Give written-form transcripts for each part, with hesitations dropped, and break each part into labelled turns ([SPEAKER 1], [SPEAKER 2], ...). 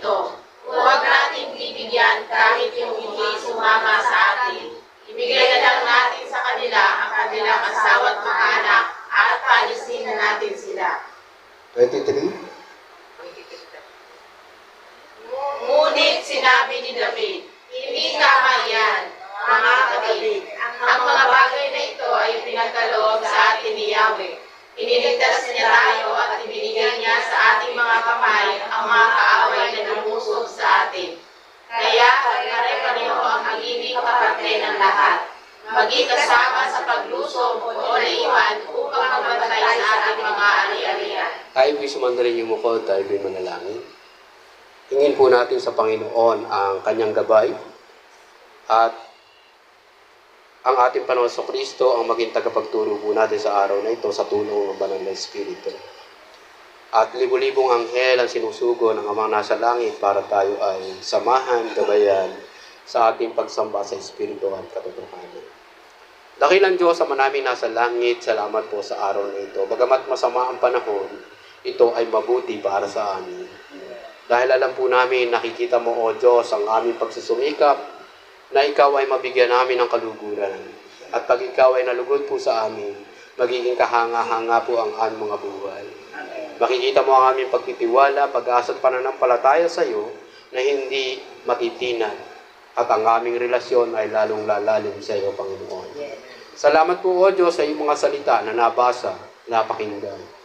[SPEAKER 1] ito. Huwag nating bibigyan kahit yung hindi sumama sa atin. Ibigay na lang natin sa kanila ang kanilang asawa at mga anak at paalisin na natin sila.
[SPEAKER 2] 23.
[SPEAKER 1] Ngunit sinabi ni David, hindi tama yan, mga kapatid. Ang mga bagay na ito ay pinagkaloob sa atin ni Yahweh. Iniligtas niya tayo at ibinigay niya sa ating mga kamay ang mga kaaway na lumusog sa atin. Kaya pare-pareho ang magiging kapatid ng lahat. Maging kasama sa paglusob o naiwan upang mamatay sa ating mga ari-arian.
[SPEAKER 2] Tayo po'y sumandarin yung mukha, tayo po'y manalangin. Hingin po natin sa Panginoon ang kanyang gabay at ang ating Panginoon Kristo ang maging tagapagturo po natin sa araw na ito sa tulong ng Banal na Espiritu. At libo-libong anghel ang sinusugo ng Amang nasa langit para tayo ay samahan, gabayan sa ating pagsamba sa Espiritu at katotohanan. Dakilang Diyos sa manaming nasa langit, salamat po sa araw na ito. Bagamat masama ang panahon, ito ay mabuti para sa amin. Dahil alam po namin, nakikita mo, O Diyos, ang aming pagsusumikap, na ikaw ay mabigyan namin ng kaluguran. At pag ikaw ay nalugod po sa amin, magiging kahanga-hanga po ang aming mga buhay. Makikita mo ang aming pagtitiwala, pag-asa at pananampalataya sa iyo na hindi matitinan. At ang aming relasyon ay lalong lalalim sa iyo, Panginoon. Salamat po, O Diyos, sa iyong mga salita na nabasa, napakinggan.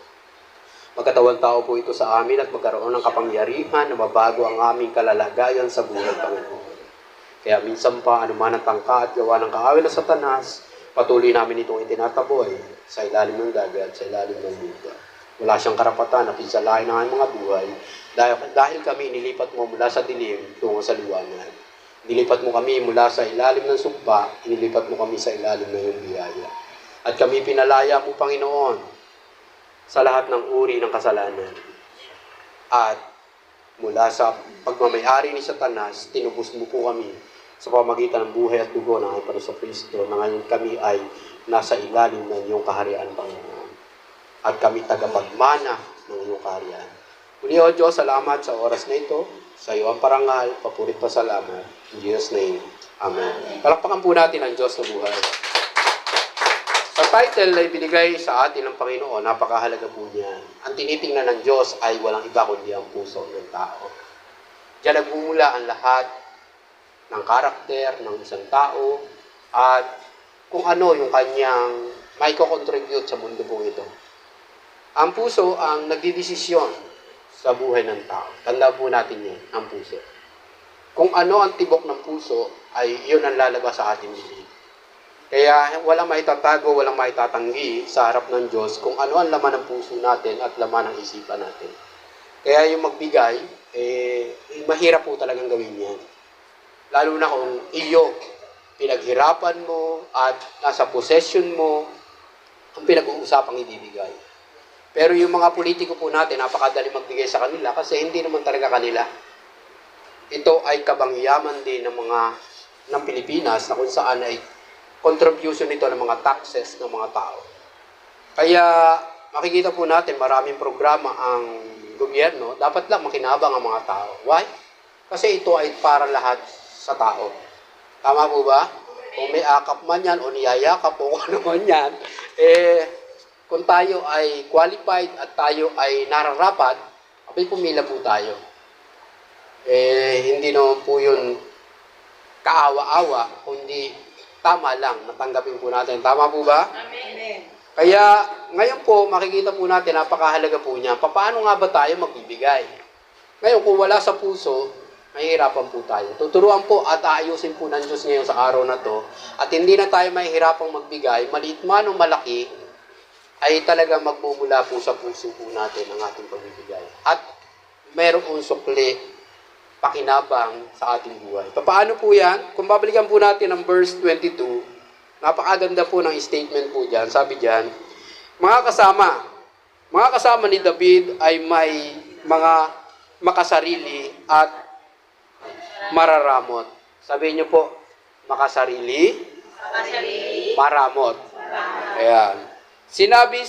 [SPEAKER 2] Magkatawang tao po ito sa amin at magkaroon ng kapangyarihan na mabago ang aming kalalagayan sa buhay, Panginoon. Kaya minsan pa, anuman ang tangka at gawa ng kaaway na Satanas, patuloy namin itong itinataboy sa ilalim ng dagat, sa ilalim ng lupa. Wala siyang karapatan na pinsalain ang aming mga buhay dahil kami inilipat mo mula sa dilim tungo sa liwanag. Inilipat mo kami mula sa ilalim ng sumpa, inilipat mo kami sa ilalim ng iyong biyaya. At kami pinalaya mo, Panginoon, sa lahat ng uri ng kasalanan. At mula sa pagmamayari ni Satanas, tinubos mo po kami sa pamagitan ng buhay at dugo ng aming Panginoon Kristo na ngayon kami ay nasa ilalim ng iyong kaharian, Panginoon. At kami tagapagmana ng iyong kaharian. Muli, O Diyos, salamat sa oras na ito. Sa iyo ang parangal, papurit pa salamat. In Jesus' name, Amen. Palakpakan po natin ang Diyos na buhay. Sa title na ibinigay sa atin ng Panginoon, napakahalaga po niyan. Ang tinitingnan ng Diyos ay walang iba kundi ang puso ng tao. Diyan nagmumula ang lahat ng karakter ng isang tao at kung ano yung kanyang may contribute sa mundo po ito. Ang puso ang nagdidesisyon sa buhay ng tao. Tanda po natin yan, ang puso. Kung ano ang tibok ng puso, ay yun ang lalabas sa ating bibig. Kaya walang maitatago, walang maitatanggi sa harap ng Diyos kung ano ang laman ng puso natin at laman ng isipan natin. Kaya yung magbigay, mahirap po talagang gawin yan. Lalo na kung iyo, pinaghirapan mo at nasa possession mo, ang pinag-uusapang ibibigay. Pero yung mga politiko po natin, napakadali magbigay sa kanila kasi hindi naman talaga kanila. Ito ay kabangyaman din ng Pilipinas na kung saan ay contribution nito ng mga taxes ng mga tao. Kaya makikita po natin maraming programa ang gobyerno, dapat lang makinabang ang mga tao. Why? Kasi ito ay para lahat sa tao. Tama po ba? Kung may akap man yan o niyayakap o ano man yan, kung tayo ay qualified at tayo ay nararapat, abay pumila po tayo. Hindi naman po yun kaawa-awa, kundi tama lang, natanggapin po natin. Tama po ba?
[SPEAKER 1] Amen.
[SPEAKER 2] Kaya ngayon po, makikita po natin, napakahalaga po niya. Paano nga ba tayo magbibigay? Ngayon, kung wala sa puso, mahihirapan po tayo. Tuturuan po at aayusin po ng Diyos ngayon sa araw na to. At hindi na tayo mahihirapang magbigay, maliit man o malaki, ay talagang magmumula po sa puso po natin ang ating pagbibigay. At mayroong sukli, pakinabang sa ating buhay. Paano po yan? Kung babalikan po natin ang verse 22, napakaganda po ng statement po dyan. Sabi dyan, mga kasama ni David ay may mga makasarili at mararamot. Sabihin niyo po, makasarili, maramot. Ayan. Sinabi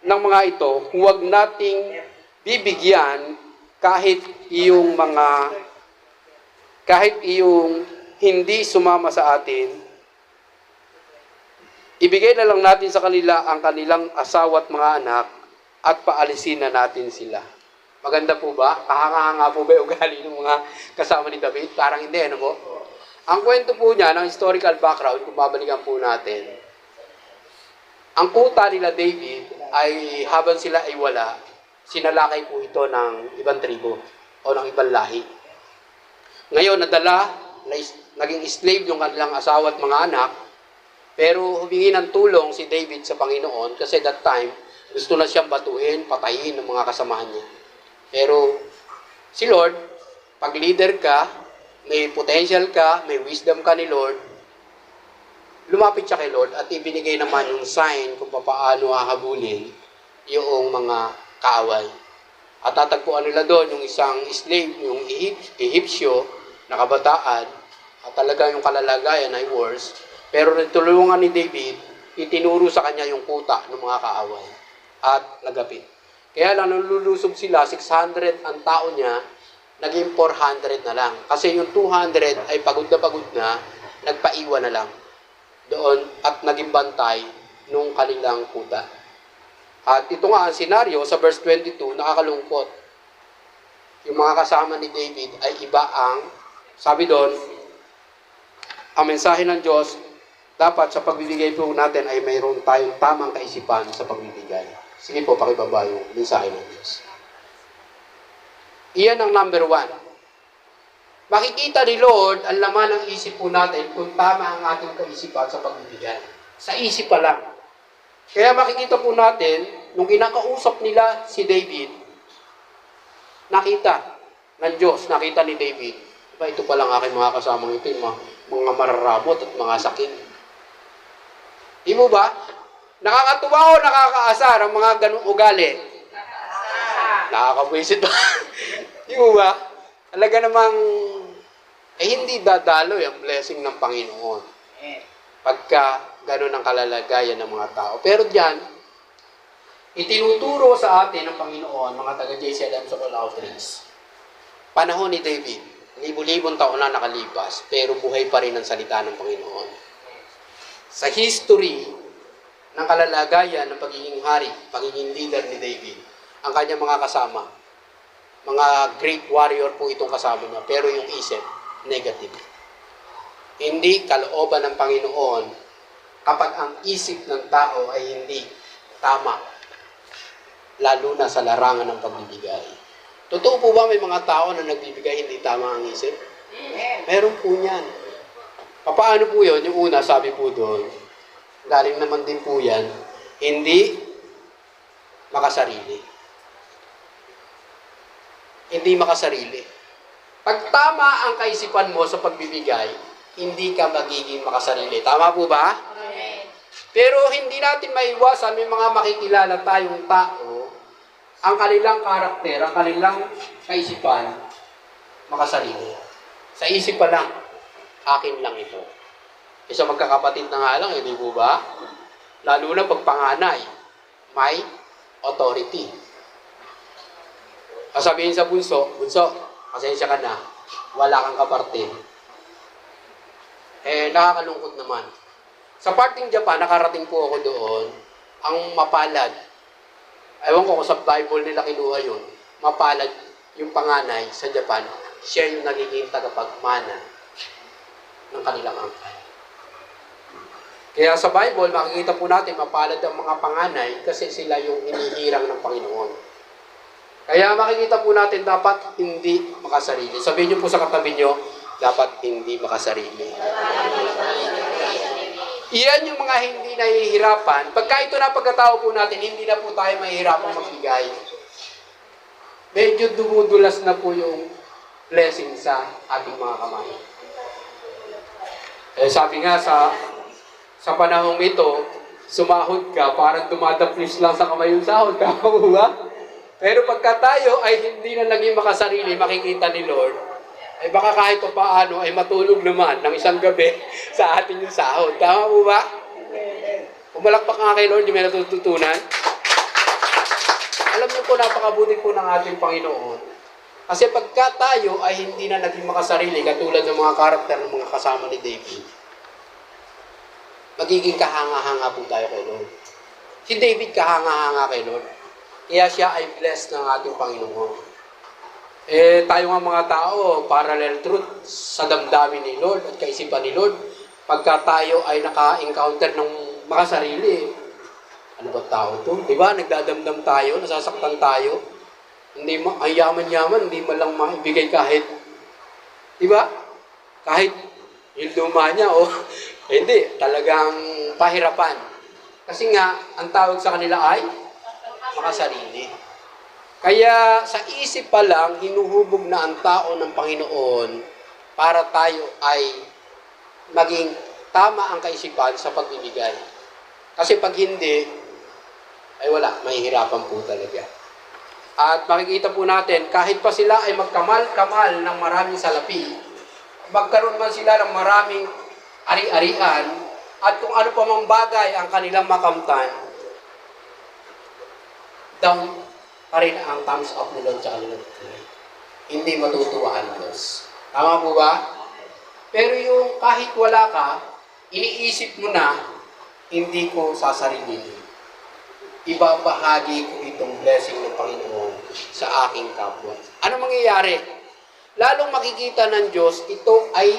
[SPEAKER 2] ng mga ito, huwag nating bibigyan kahit iyong hindi sumama sa atin, ibigay na lang natin sa kanila ang kanilang asawa at mga anak at paalisin na natin sila. Maganda po ba? Kahanga-hanga po ba yung ugali ng mga kasama ni David? Parang hindi, ano po? Ang kwento po niya, ng historical background, kung babalikan po natin, ang kuta nila David ay habang sila ay wala, sinalakay po ito ng ibang tribo o ng ibang lahi. Ngayon, naging slave yung kanilang asawa at mga anak, pero humingi ng tulong si David sa Panginoon kasi that time, gusto na siyang batuhin, patayin ng mga kasamahan niya. Pero si Lord, pag leader ka, may potential ka, may wisdom ka ni Lord, lumapit siya kay Lord at ibinigay naman yung sign kung paano hahabulin yung mga kaaway. At tatagpuan nila doon yung isang slave, yung Egyptio na kabataan, at talaga yung kalalagayan ay worse. Pero nagtulungan ni David, itinuro sa kanya yung kuta ng mga kaaway at nagapit. Kaya lang nalulusob sila, 600 ang tao niya, naging 400 na lang. Kasi yung 200 ay pagod na, nagpaiwan na lang doon at naging bantay nung kanilang kuta. At ito nga ang senaryo sa verse 22, nakakalungkot. Yung mga kasama ni David ay iba ang, sabi doon, ang mensahe ng Diyos, dapat sa pagbibigay po natin ay mayroon tayong tamang kaisipan sa pagbibigay. Sige po, pakibaba yung mensahe ng Diyos. Iyan ang number 1. Makikita ni Lord ang laman ng isip po natin kung tama ang ating kaisipan sa pagbibigay. Sa isip pa lang. Kaya makikita po natin, nung kinakausap nila si David, nakita ng Diyos, nakita ni David, ito pa lang aking mga kasamang ito, mga mararabot at mga sakit. Di mo ba? Nakakatuwa o nakakaasar ang mga ganung ugali? Nakakabwisit ba? Di mo ba? Talaga namang, hindi dadaloy ang blessing ng Panginoon. Pagka ganun ang kalalagayan ng mga tao. Pero diyan, itinuturo sa atin ng Panginoon, mga taga-JCLM Soul Outreach. Panahon ni David, libu-libong taon na nakalipas, pero buhay pa rin ang salita ng Panginoon. Sa history ng kalalagayan ng pagiging hari, pagiging leader ni David, ang kanyang mga kasama, mga great warrior po itong kasama niya, pero yung isip, negative. Hindi kalooban ng Panginoon kapag ang isip ng tao ay hindi tama, lalo na sa larangan ng pagbibigay. Totoo po ba may mga tao na nagbibigay hindi tama ang isip? Meron po niyan. Paano po yun? Yung una, sabi po doon, galing naman din po yan, hindi makasarili. Hindi makasarili. Pag tama ang kaisipan mo sa pagbibigay, hindi ka magiging makasarili. Tama po ba? Pero hindi natin maiwasan, may mga makikilala tayong tao, ang kanilang karakter, ang kanilang kaisipan, makasarili. Sa isip pa lang, akin lang ito. Isa magkakapatid na nga lang, hindi po ba? Lalo na pag panganay, may authority. Sabihin sa bunso, pasensya ka na, wala kang kapatid. Nakakalungkot naman. Sa parting Japan, nakarating po ako doon, ang mapalad, ewan ko kung sa Bible nila kinuha yun, mapalad yung panganay sa Japan, siya yung nagiging tagapagmana ng kanilang angkan. Kaya sa Bible, makikita po natin mapalad ang mga panganay kasi sila yung hinihirang ng Panginoon. Kaya makikita po natin dapat hindi makasarili. Sabihin niyo po sa katabi niyo, dapat hindi makasarili. Iyan yung mga hindi nahihirapan. Pagka ito na pagkatao po natin, hindi na po tayo mahihirapang magbigay. Medyo dumudulas na po yung blessing sa ating mga kamay. Sabi nga sa panahong ito, sumahod ka, parang dumadaplis lang sa kamay yung sahod. Tama po ba? Pero pagka tayo ay hindi na naging makasarili, makikita ni Lord, ay baka kahit pa paano ay matulog naman ng isang gabi sa atin yung sahod. Tama po ba? Pumalakpak nga kay Lord, di may natututunan. Alam niyo po, napakabuti po ng ating Panginoon. Kasi pagka tayo ay hindi na naging makasarili, katulad ng mga karakter ng mga kasama ni David, magiging kahanga-hanga po tayo kay Lord. Si David kahanga-hanga kay Lord. Kaya siya ay blessed ng ating Panginoon. Tayo nga mga tao, parallel truth sa damdamin ni Lord at kaisipan ni Lord, pagka tayo ay naka-encounter ng makasarili, ano ba tao to? Diba? Nagdadamdam tayo, nasasaktan tayo. Hindi mo, ay yaman-yaman, hindi mo lang maibigay kahit, diba? Kahit yung luma niya, hindi, talagang pahirapan. Kasi nga, ang tawag sa kanila ay makasarili. Kaya sa isip pa lang, hinuhubog na ang tao ng Panginoon para tayo ay maging tama ang kaisipan sa pagbibigay. Kasi pag hindi, ay wala, mahihirapan po talaga. At makikita po natin, kahit pa sila ay magkamal-kamal ng maraming salapi, magkaroon man sila ng maraming ari-arian, at kung ano pa mang bagay ang kanilang makamtan, down pa rin ang thumbs up ni Lord sa kanilang buhay. Hindi matutuwa ang Diyos. Tama po ba? Pero yung kahit wala ka, iniisip mo na, hindi ko sasarilin. Ibabahagi ko itong blessing ng Panginoon sa aking kapwa. Ano mangyayari? Lalong makikita ng Diyos, ito ay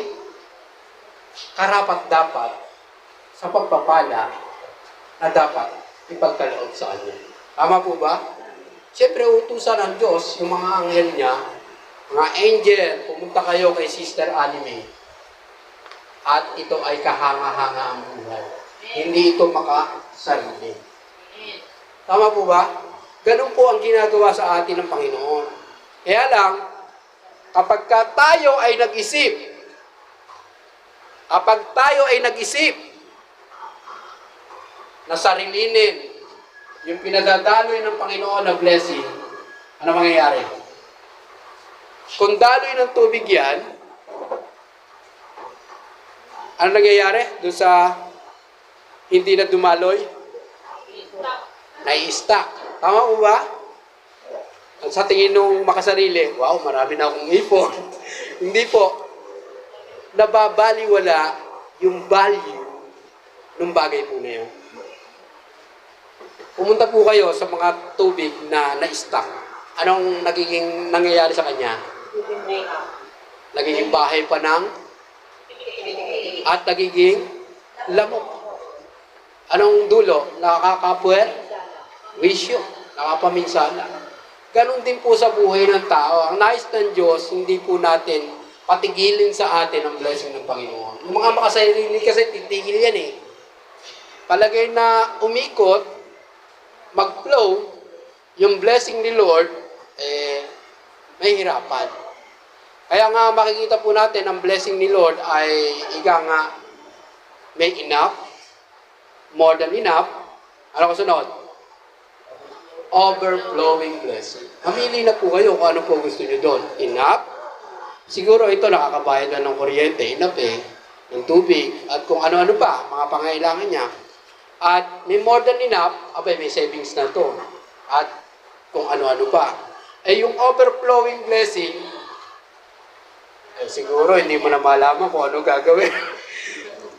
[SPEAKER 2] karapat-dapat sa pagpapala na dapat ipagkaloob sa Kanya. Tama po ba? Siyempre, utusan ng Diyos, yung mga anghel niya, mga angel, pumunta kayo kay Sister Anime. At ito ay kahanga-hanga ang buhay. Hindi ito makasarili. Tama po ba? Ganun po ang ginagawa sa atin ng Panginoon. Kaya lang, kapag tayo ay nag-isip na sarilinin yung pinagdadaloy ng Panginoon na blessing, ano mangyayari? Kung daloy ng tubig yan, ano nangyayari? Doon sa hindi na dumaloy? Nai-stack. Tama po ba? At sa tingin nung makasarili, wow, marami na akong ipon. Hindi po. Nababaliwala yung value ng bagay po na yun. Pumunta po kayo sa mga tubig na na-stack. Anong nagiging nangyayari sa kanya? Nagiging bahay pa ng at nagiging lamok. Anong dulo? Nakakapuwer? Wisyo. Nakapaminsala. Ganon din po sa buhay ng tao. Ang nais ng Diyos, hindi po natin patigilin sa atin ang blessing ng Panginoon. Yung mga makasarili kasi titigil yan eh. Palagay na umikot, mag-flow, yung blessing ni Lord, may hirapan. Kaya nga makikita po natin ang blessing ni Lord ay may enough, more than enough. Ano ko sunod? Overflowing blessing. Mamili na po kayo kung ano po gusto nyo doon. Enough. Siguro ito nakakabayad na ng kuryente. Enough ng tubig. At kung ano-ano pa, mga pangailangan niya. At may more than enough, may savings na to. At kung ano-ano pa. Yung overflowing blessing, siguro hindi mo na malaman kung ano gagawin.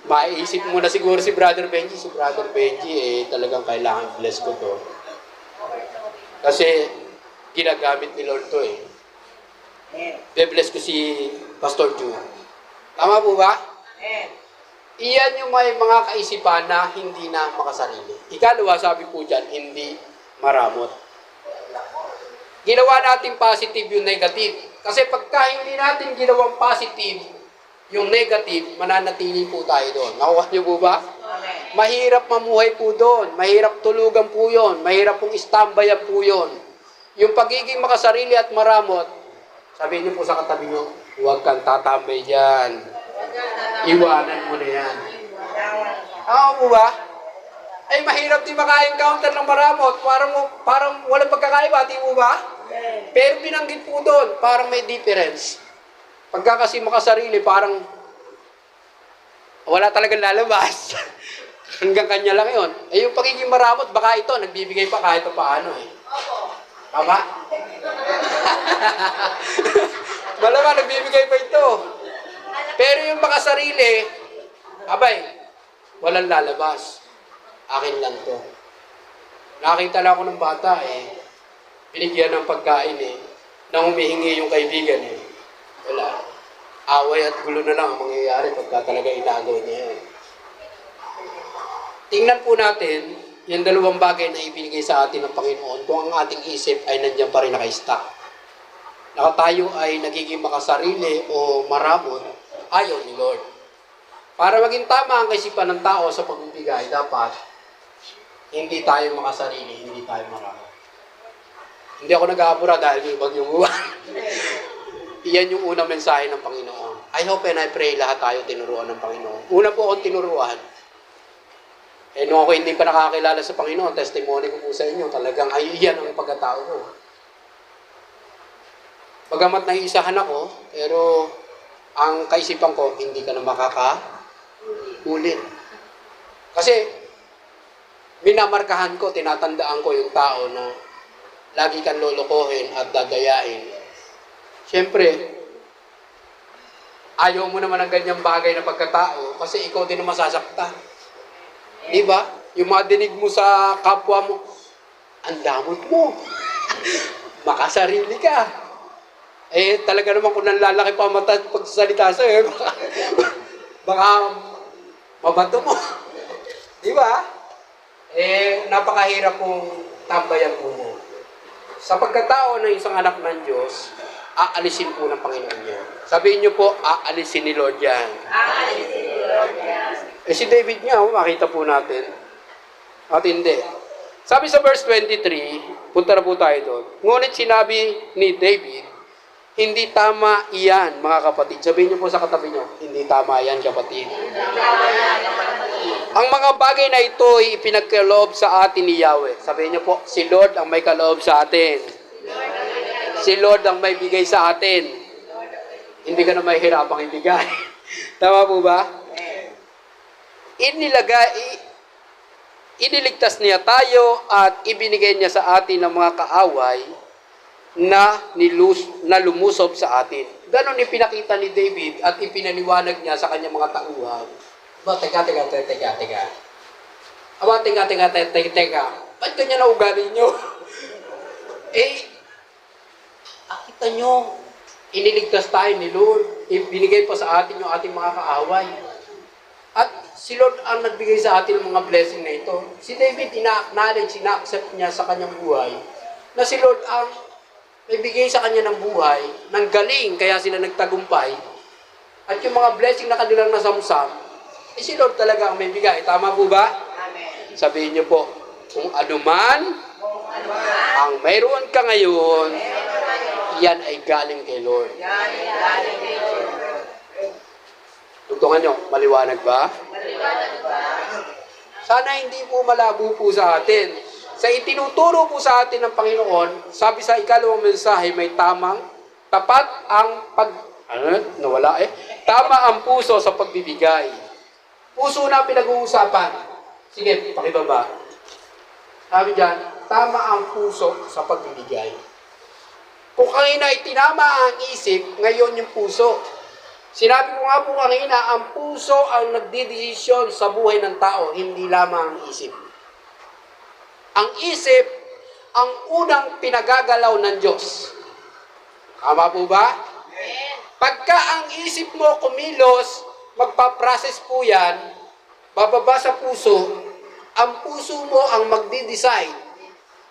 [SPEAKER 2] Maiisip mo na siguro si Brother Benji. Si Brother Benji, talagang kailangan bless ko to. Kasi ginagamit ni Lord to Be-bless ko si Pastor Ju. Tama po ba? Iyan yung may mga kaisipan na hindi na makasarili. Ikalawa, sabi po dyan, hindi maramot. Ginawa natin positive yung negative. Kasi pagka hindi natin ginawang positive yung negative, mananatili po tayo doon. Nakuha niyo po ba? Mahirap mamuhay po doon. Mahirap tulugan po yun. Mahirap pong istambayan po yun. Yung pagiging makasarili at maramot, sabihin niyo po sa katabi niyo, huwag kang tatambay dyan. Iwanan mo na yan. Ako po ba? Mahirap din maka-encounter ng maramot. Parang walang pagkakaiba, di po ba? Pero binanggit po doon, parang may difference. Pagka kasi makasarili, parang wala talagang lalabas. Hanggang kanya lang yun. Yung pagiging maramot, baka ito, nagbibigay pa kahit paano Tama? Malamang nagbibigay pa ito. Pero yung makasarili, abay, walang lalabas. Akin lang to. Nakita lang ako ng bata binigyan ng pagkain nang humihingi yung kaibigan Wala. Away at gulo na lang ang mangyayari pagka talaga inagaw niya Tingnan po natin yung dalawang bagay na ibinigay sa atin ng Panginoon kung ang ating isip ay nandiyan pa rin naka-stack. Tayo ay nagiging makasarili o maramot, ayaw ni Lord. Para maging tama ang kaisipan ng tao sa pagbibigay, dapat hindi tayo makasarili, hindi tayo maramot. Hindi ako nag-aapura dahil may bagyong uwan. Iyan yung unang mensahe ng Panginoon. I hope and I pray lahat tayo tinuruan ng Panginoon. Una po akong tinuruan. Nung ako hindi pa nakakilala sa Panginoon, testimony ko po sa inyo, talagang iyan ang pagkatao ko. Bagamat naiisahan ako, pero ang kaisipan ko, hindi ka na makakaulit. Kasi, minamarkahan ko, tinatandaan ko yung tao na lagi kang lolokohin at dagayain. Siyempre, ayaw mo naman ng ganyang bagay na pagkatao kasi ikaw din ang masasaktan. Diba? Yung mga dinig mo sa kapwa mo, ang damot mo. Makasarili ka. Talaga naman kung nanlalaki pa mata pagsasalita sa'yo, baka mabato mo. Diba? Napakahirap pong tambayan po mo. Sa pagkatao ng isang anak ng Diyos, aalisin po ng Panginoon yan. Sabihin niyo po, aalisin ni Lord yan.
[SPEAKER 1] Aalisin ni Lord yan.
[SPEAKER 2] Si David nga, makita po natin. At hindi. Sabi sa verse 23, punta na po tayo doon. Ngunit sinabi ni David, hindi tama iyan, mga kapatid. Sabihin niyo po sa katabi niyo, hindi tama yan, kapatid. Ang mga bagay na ito ay ipinagkaloob sa atin ni Yahweh. Sabihin niyo po, si Lord ang may kaloob sa atin. Si Lord ang may bigay sa atin. Hindi ka na mahihirapang ibigay. Tama po ba? Iniligtas niya tayo at ibinigay niya sa atin ng mga kaaway na lumusob sa atin. Ganon ipinakita ni David at ipinaliwanag niya sa kanyang mga tauhan. Teka. Teka. Ba't kanya na ugali nyo? Kita nyo, iniligtas tayo ni Lord. Ibinigay pa sa atin yung ating mga kaaway. At si Lord ang nagbigay sa atin ng mga blessing na ito. Si David, ina-acknowledge, ina-accept niya sa kanyang buhay na si Lord ang nagbigay sa kanya ng buhay, ng galing, kaya sila nagtagumpay. At yung mga blessing na kanilang nasamsam, si Lord talaga ang may bigay. Tama po ba?
[SPEAKER 1] Amen.
[SPEAKER 2] Sabihin niyo po, kung anuman ang mayroon ka ngayon, yan ay galing kay Lord.
[SPEAKER 1] Galing kay Lord.
[SPEAKER 2] Tugtungan nyo, maliwanag ba?
[SPEAKER 1] Maliwanag ba?
[SPEAKER 2] Sana hindi po malabo po sa atin. Sa itinuturo po sa atin ng Panginoon, sabi sa ikalawang mensahe, may tapat ang tama ang puso sa pagbibigay. Puso na pinag-uusapan. Sige, pakibaba. Sabi dyan, tama ang puso sa pagbibigay. Kung kanina itinama ang isip, ngayon yung puso. Sinabi ko nga po kanina, ang puso ang nagdidesisyon sa buhay ng tao, hindi lamang ang isip. Ang isip, ang unang pinagagalaw ng Diyos. Tama po ba? Pagka ang isip mo kumilos, magpaprocess po yan, bababa sa puso, ang puso mo ang magdi-decide,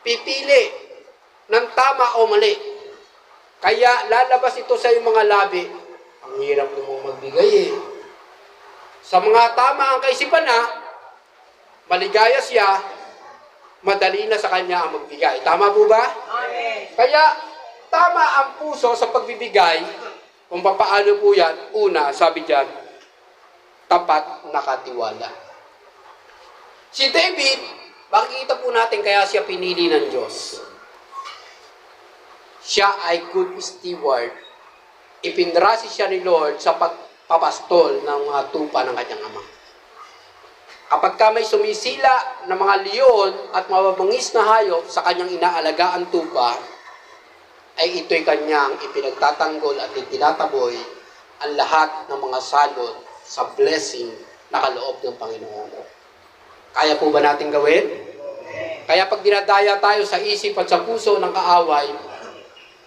[SPEAKER 2] pipili ng tama o mali. Kaya lalabas ito sa iyong mga labi. Ang hirap namang magbigay Sa mga tama ang kaisipan maligaya siya, madali na sa kanya ang magbigay. Tama po ba?
[SPEAKER 1] Amen.
[SPEAKER 2] Kaya, tama ang puso sa pagbibigay, kung paano po yan. Una, sabi dyan, tapat nakatiwala. Si David, makikita po natin kaya siya pinili ng Diyos. Siya ay good steward. Ipinrasi siya ni Lord sa pagpapastol ng mga tupa ng kanyang ama. Kapag ka may sumisila ng mga leon at mababangis na hayop sa kanyang inaalagaang tupa, ay ito'y kanyang ipinagtatanggol at itinataboy ang lahat ng mga salot sa blessing na kaloob ng Panginoon. Kaya po ba natin gawin? Kaya pag dinadaya tayo sa isip at sa puso ng kaaway,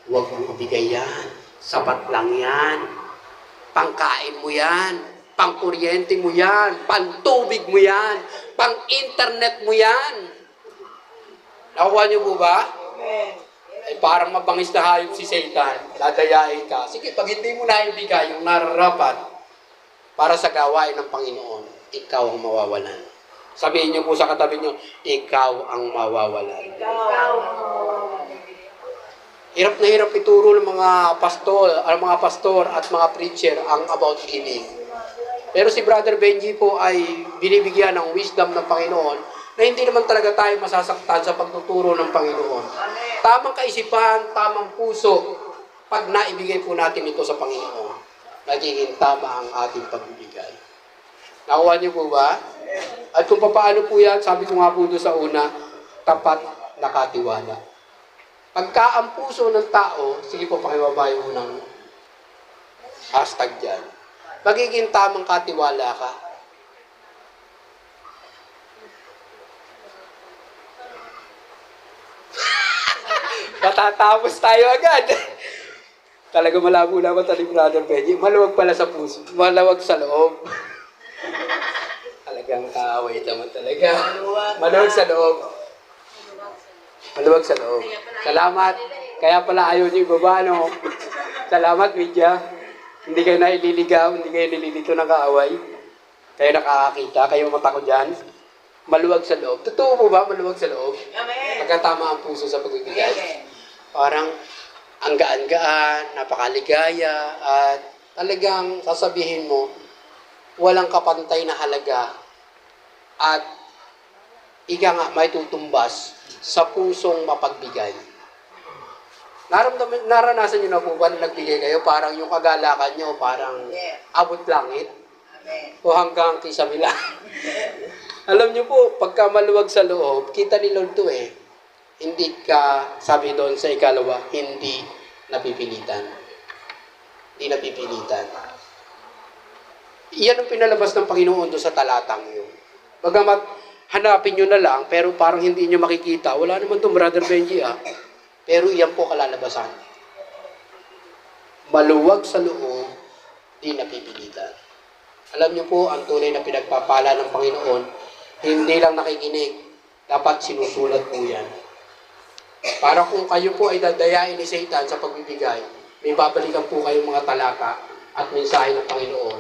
[SPEAKER 2] huwag mong ibigay yan. Sapat lang yan. Pangkain mo yan. Pangkuryente mo yan. Pantubig mo yan. Pang-internet mo yan. Nakuha niyo po ba? Ay parang mabangis na hayop si Satan. Dadayain ka. Sige, pag hindi mo na ibigay yung nararapat para sa gawain ng Panginoon, ikaw ang mawawalan. Sabihin niyo po sa katabi niyo, ikaw ang mawawalan. Hirap na hirap ituro ng mga pastor at mga preacher ang about giving. Pero si Brother Benji po ay binibigyan ng wisdom ng Panginoon na hindi naman talaga tayo masasaktan sa pagtuturo ng Panginoon. Tamang kaisipan, tamang puso, pag naibigay po natin ito sa Panginoon, magiging tama ang ating pagbibigay. Nakuha niyo po ba? At kung paano po yan, sabi ko nga po doon sa una, tapat nakatiwala. Pagka ang puso ng tao, sige po pakibabayo mo ng hashtag dyan, magiging tamang katiwala ka. Matatapos tayo agad. Talaga malabo na mata ni Brother Benji. Maluwag pala sa puso. Malawag sa loob. Talagang kaaway naman talaga. Maluwag sa loob. Maluwag sa loob. Salamat. Kaya pala ayaw niyo ibaba, no? Salamat, media. Hindi kayo naililigaw, hindi kayo nililito ng kaaway. Kayo nakakakita, kayo mata ko dyan. Maluwag sa loob. Totoo po ba maluwag sa loob? Pagkatama ang puso sa pagbibigay. Parang ang gaan-gaan, napakaligaya, at talagang sasabihin mo, walang kapantay na halaga at ika nga may tutumbas sa pusong mapagbigay. Naranasan nyo na po ba na nagbigay kayo? Parang yung kagalakan nyo, parang abot langit o hanggang kisamila. Alam nyo po, pagka maluwag sa loob, kita ni Lord to eh. Hindi ka, sabi doon sa ikalawa, hindi napipilitan. Hindi napipilitan. Iyan ang pinalabas ng Panginoon doon sa talatang yun. Bagamat hanapin nyo na lang, pero parang hindi nyo makikita. Wala naman itong Brother Benji Pero iyan po kalalabasan. Maluwag sa loob, hindi napipilitan. Alam nyo po, ang tunay na pinagpapala ng Panginoon, hindi lang nakikinig, dapat sinusulat po yan. Para kung kayo po ay dadayain ni Satan sa pagbibigay, may babalikan po kayong mga talata at mensahe ng Panginoon.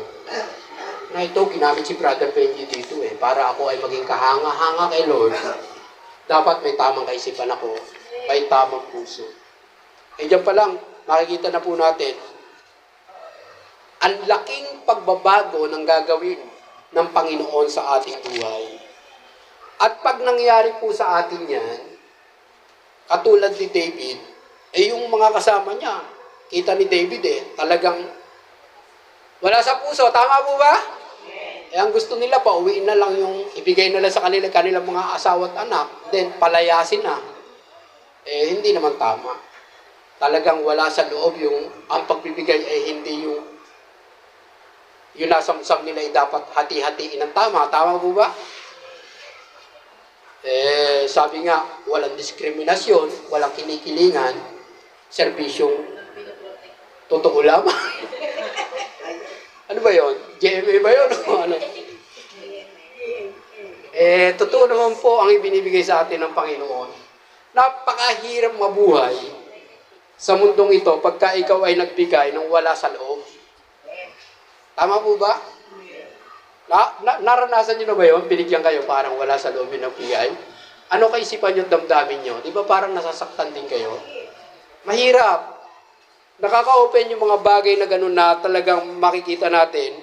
[SPEAKER 2] Na ito, ginamit si Brother Benji dito para ako ay maging kahanga-hanga kay Lord. Dapat may tamang kaisipan ako, may tamang puso. Diyan pa lang, makikita na po natin, ang laking pagbabago ng gagawin ng Panginoon sa ating buhay. At pag nangyari po sa atin yan, katulad ni David, yung mga kasama niya, kita ni David talagang wala sa puso. Tama po ba? Ang gusto nila, pauwiin na lang yung ibigay nila sa kanilang mga asawa at anak, then palayasin na. Hindi naman tama. Talagang wala sa loob ang pagbibigay hindi yung nasamsam nila ay dapat hati-hatiin ng tama. Tama po ba? Sabi nga, walang diskriminasyon, walang kinikilingan, serbisyong totoo lamang. Ano ba yun? GMA ba yun? Ano? Totoo naman po ang ibinibigay sa atin ng Panginoon. Napakahirap mabuhay sa mundong ito pagka ikaw ay nagbigay ng wala sa loob. Tama po ba? Naranasan nyo na ba yun? Binigyan kayo parang wala sa loob ng bigay? Ano kaisipan nyo, damdamin nyo? Di ba parang nasasaktan din kayo? Mahirap. Nakaka-open yung mga bagay na gano'n na talagang makikita natin,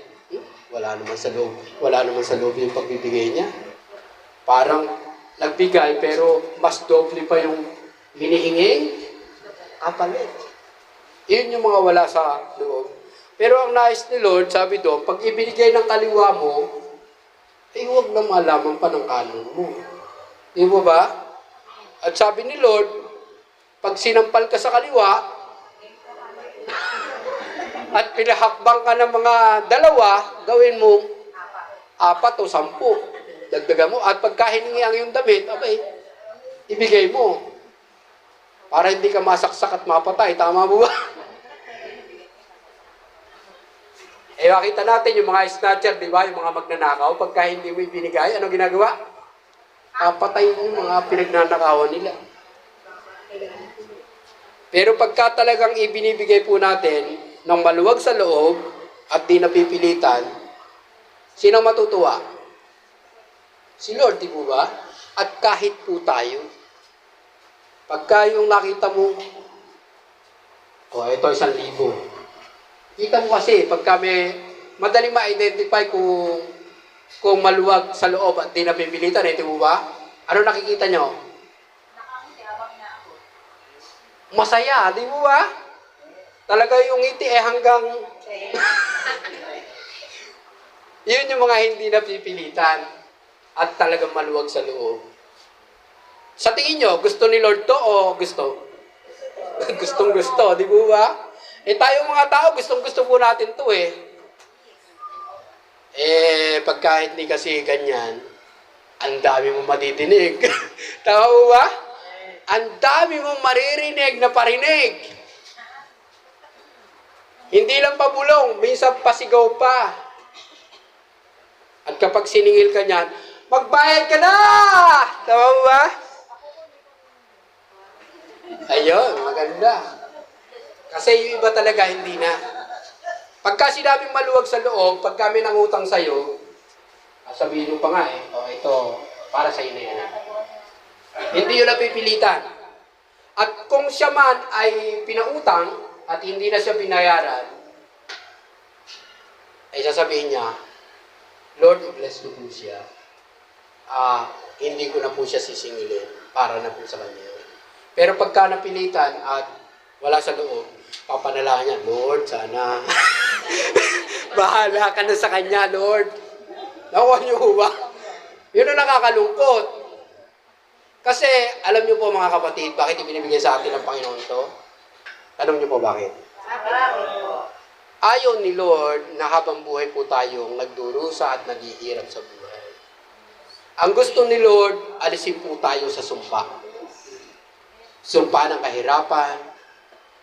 [SPEAKER 2] wala naman sa loob. Wala naman sa loob yung pagbibigay niya. Parang nagbigay pero mas doble pa yung hinihingi. Kapalit. Yun yung mga wala sa loob. Pero ang nais ni Lord, sabi doon, pag ibinigay ng kaliwa mo, huwag na malaman pa ng kanon mo. Di mo ba? At sabi ni Lord, pag sinampal ka sa kaliwa, at pinahakbang ka ng mga dalawa, gawin mo 4 o 10. Dagdagan mo. At pagka hiningi ang iyong damit, abay, ibigay mo. Para hindi ka masaksak at mapatay. Tama mo ba? Makita natin yung mga snatcher, di ba? Yung mga magnanakaw. Pagka hindi mo ibinigay, ano ginagawa? Papatayin yung mga pinagnanakawan nila. Pero pagka talagang ibinibigay po natin ng maluwag sa loob at di napipilitan, sino matutuwa? Si Lord, di po ba? At kahit po tayo, pagka yung nakita mo, ito 1,000. Kita mo kasi, pagka madaling ma-identify kung maluwag sa loob at di napipilitan, di po ba? Ano nakikita nyo? Masaya, di mo ba? Talaga yung ngiti hanggang... Yun yung mga hindi napipilitan at talagang maluwag sa loob. Sa tingin nyo, gusto ni Lord to o gusto? Gustong gusto, di mo ba? Tayong mga tao, gustong gusto po natin to pagka hindi kasi ganyan, ang dami mo madidinig. Tama mo ba? Ang dami mong maririnig na parinig. Hindi lang pabulong, minsan pasigaw pa. At kapag siningil ka niyan, magbayad ka na! Tama mo ba? Ayun, maganda. Kasi yung iba talaga hindi na. Pagka sinabing maluwag sa loob, pag kami nangutang sa'yo, sabihin mo pa nga ito, para sa'yo na yan. Hindi yun napipilitan. At kung siya man ay pinautang at hindi na siya binayaran, ay sasabihin niya, Lord, bless ko po siya. Hindi ko na po siya sisingilin para na po sa kanya. Pero pagka napilitan at wala sa loob, papanalangin niya, Lord, sana. Bahala ka na sa kanya, Lord. Nakuha niyo ba? Yun ang nakakalungkot. Kasi, alam niyo po mga kapatid, bakit ibinibigay sa atin ng Panginoon to? Tanong niyo po bakit? Ayaw ni Lord na habang buhay po tayong nagdurusa at naghihirap sa buhay. Ang gusto ni Lord, alisin po tayo sa sumpa. Sumpa ng kahirapan,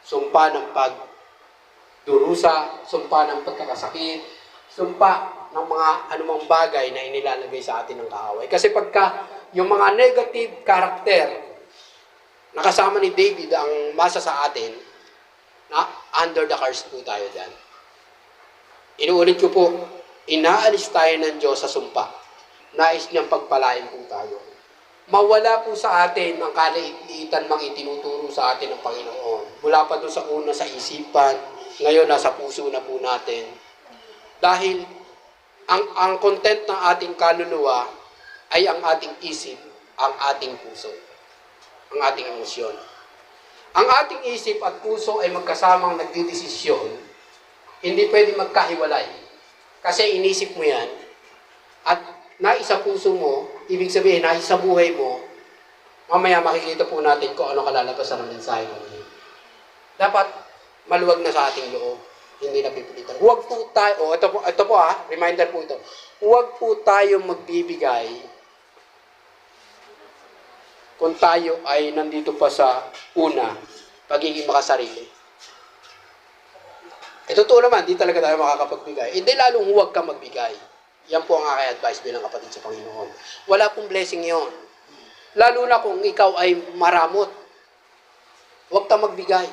[SPEAKER 2] sumpa ng pagdurusa, sumpa ng pagkakasakit, sumpa ng mga anumang bagay na inilalagay sa atin ng kaaway. Kasi pagka yung mga negative character nakasama ni David ang masa sa atin, na under the curse po tayo dyan. Inuulit ko po, inaalis tayo ng Diyos sa sumpa. Nais niyang pagpalain po tayo. Mawala po sa atin ang kaliitan mang itinuturo sa atin ng Panginoon. Mula pa doon sa una sa isipan, ngayon nasa puso na po natin. Dahil ang content ng ating kaluluwa ay ang ating isip, ang ating puso, ang ating emosyon. Ang ating isip at puso ay magkasamang nagdidesisyon, hindi pwede magkahiwalay. Kasi inisip mo yan, at naisa puso mo, ibig sabihin, naisa buhay mo, mamaya makikita po natin kung ano kalalabasan ng mensahe mo. Dapat maluwag na sa ating loob, hindi napipilitan. Huwag po tayo, ito po reminder po ito, huwag po tayo magbibigay kung tayo ay nandito pa sa una, pagiging makasarili. Totoo naman, di talaga tayo makakapagbigay. Hindi lalong huwag ka magbigay. Yan po ang aking advice bilang kapatid sa Panginoon. Wala pong blessing yon. Lalo na kung ikaw ay maramot. Huwag ka magbigay.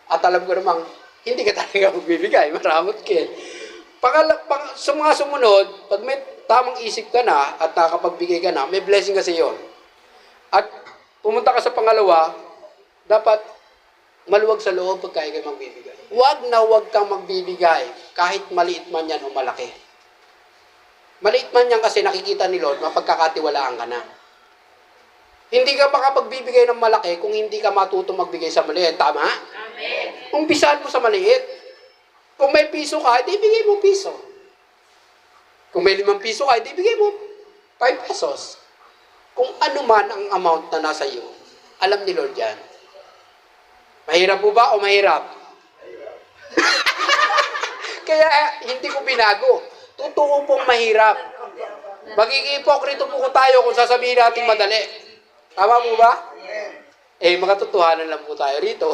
[SPEAKER 2] At alam ko namang, hindi ka talaga magbibigay. Maramot ka. Sa mga sumunod, pag may tamang isip ka na at nakapagbigay ka na, may blessing kasi yon. At pumunta ka sa pangalawa, dapat maluwag sa loob pagka ikaw magbibigay. Huwag na huwag kang magbibigay kahit maliit man yan o malaki. Maliit man yan kasi nakikita ni Lord, mapagkakatiwalaan ka na. Hindi ka makapagbibigay ng malaki kung hindi ka matutong magbigay sa maliit. Tama?
[SPEAKER 1] Amen.
[SPEAKER 2] Umpisahan mo sa maliit. Kung may piso ka, di bigay mo piso. Kung may 5 piso ka, di bigay mo 5 pesos. Kung ano man ang amount na nasa iyo, alam ni Lord yan. Mahirap po ba o mahirap? Kaya hindi ko binago. Totoo pong mahirap. Magiging hipokrito po tayo kung sasabihin natin madali. Tama po ba? Mga totohanan lang po tayo rito.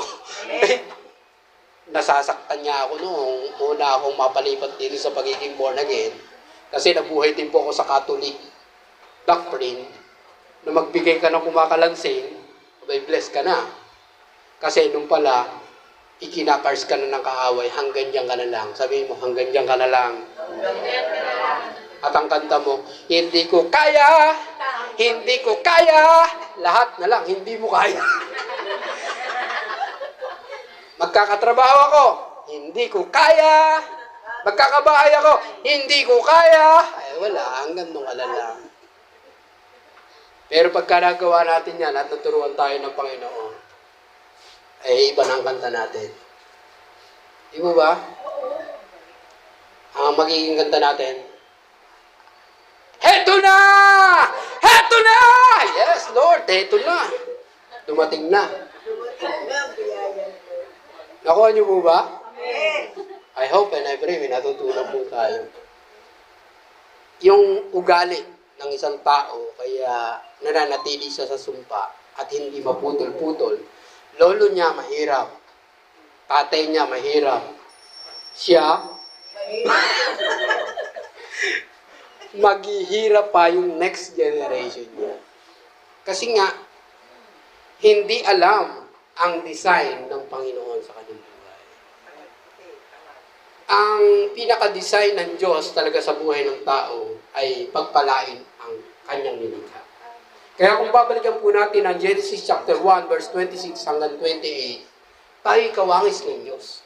[SPEAKER 2] Nasasaktan niya ako noong una akong mapalipat dito sa pagiging born again. Kasi nabuhay din po ako sa Catholic doctrine na magbigay ka ng kumakalansing, may bless ka na. Kasi nung pala, ikinakars ka na ng kaaway, hanggang diyan ka na lang. Sabihin mo, hanggang diyan ka na lang. At ang kanta mo, hindi ko kaya, hindi ko kaya, lahat na lang, hindi mo kaya. Magkakatrabaho ako, hindi ko kaya. Magkakabahay ako, hindi ko kaya. Ay wala, hanggang nung lang. Pero pagka nagawa natin yan at naturuan tayo ng Panginoon, ay iba na ang kanta natin. Di ba ba? Ang magiging kanta natin, heto na! Heto na! Yes, Lord, heto na. Dumating na. Nakuha niyo po ba? I hope and I pray may natutunan po tayo. Yung ugali ng isang tao, kaya nananatili siya sa sumpa at hindi maputol-putol. Lolo niya mahirap. Tatay niya mahirap. Siya, maghihirap pa yung next generation niya. Kasi nga, hindi alam ang design ng Panginoon sa kanyang buhay. Ang pinaka-design ng Diyos talaga sa buhay ng tao ay pagpalain ang kanyang nilikha. Kaya kung babalikan po natin ang Genesis chapter 1, verse 26 hanggang 28, tayo kawangis ng Diyos.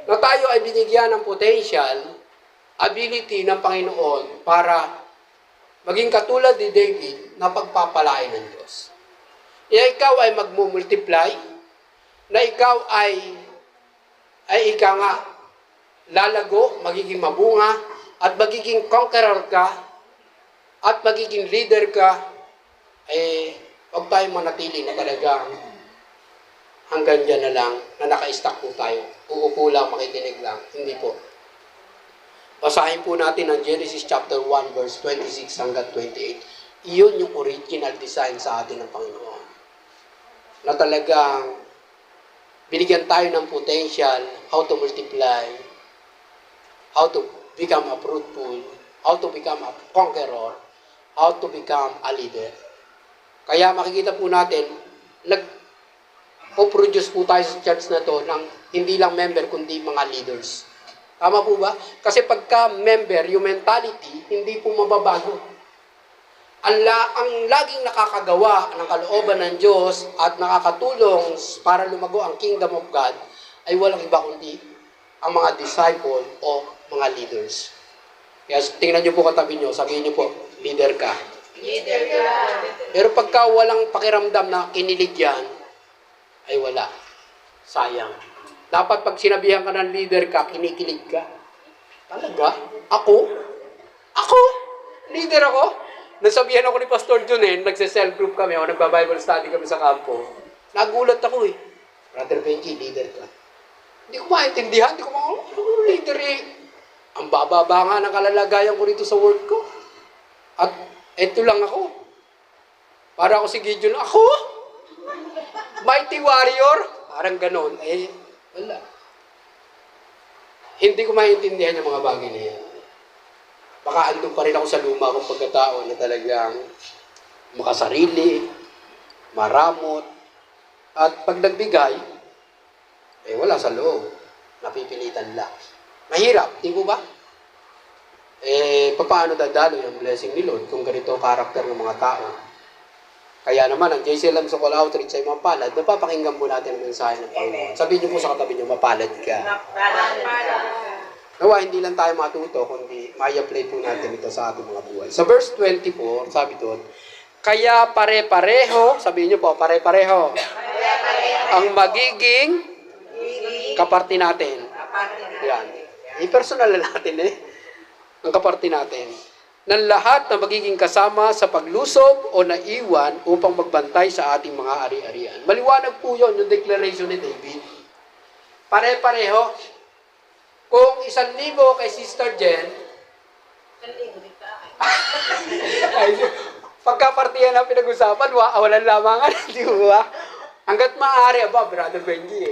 [SPEAKER 2] Na tayo ay binigyan ng potential, ability ng Panginoon para maging katulad ni David na pagpapalain ng Diyos. Na ikaw ay magmumultiply, na ikaw ay ika nga, lalago, magiging mabunga, at magiging conqueror ka, at magiging leader ka, huwag tayo manatili na talagang hanggang dyan na lang, na naka-stack po tayo. Uupo lang, makikinig lang. Hindi po. Basahin po natin ang Genesis chapter 1, verse 26 hanggang 28. Iyon yung original design sa atin ng Panginoon. Na talagang binigyan tayo ng potential, how to multiply, how to become a fruitful, how to become a conqueror, how to become a leader. Kaya makikita po natin, nag-produce po tayo sa church na to ng hindi lang member, kundi mga leaders. Tama po ba? Kasi pagka member, yung mentality, hindi po mababago. Ang laging nakakagawa ng kalooban ng Diyos at nakakatulong para lumago ang kingdom of God ay walang iba kundi ang mga disciple o mga leaders. Kaya tingnan niyo po katabi niyo, sabihin niyo po, leader ka.
[SPEAKER 1] Leader ka.
[SPEAKER 2] Pero pagka walang pakiramdam na kinilig yan, ay wala. Sayang. Dapat pag sinabihan ka ng leader ka, kinikilig ka. Talaga? Ako? Ako? Leader ako? Nasabihan ako ni Pastor Junen, nagse-cell group kami, o nagba-Bible study kami sa kampo. Nagulat ako eh. Brother Benji, leader ka. Hindi ko maintindihan, leader eh. Ang bababa nga ng kalalagayan ko rito sa work ko. At eto lang ako. Para ako si Gideon, ako? Mighty warrior? Parang ganon. Wala. Hindi ko maintindihan yung mga bagay na yan. Baka andun pa rin ako sa luma kong pagkatao na talagang makasarili, maramot, at pag nagbigay, wala sa loob. Napipilitan lang. Mahirap, di ko ba? Paano dadalo yung blessing ni Lord kung ganito ang karakter ng mga tao? Kaya naman, ang JCLM Sokol Outreach ay mapalad, napapakinggan po natin ang mensahe ng Panginoon. Sabihin niyo po sa katabi niyo, mapalad ka. Nawa, hindi lang tayo matuto, kundi may-apply po natin ito sa ating mga buhay. Sa verse 24, sabi doon, kaya pare-pareho, sabihin niyo po, pare-pareho, ang magiging kaparte natin. Yan. I-personal na natin ang kaparte natin. Ng lahat na magiging kasama sa paglusob o naiwan upang magbantay sa ating mga ari-arian. Maliwanag po yun, yung declaration ni David. Pare-pareho. Kung 1,000 kay Sister Jen, ay, pagkapartiyan na pinag-usapan, walang lamangan, di ba? Hanggat maaari, Brother Benji,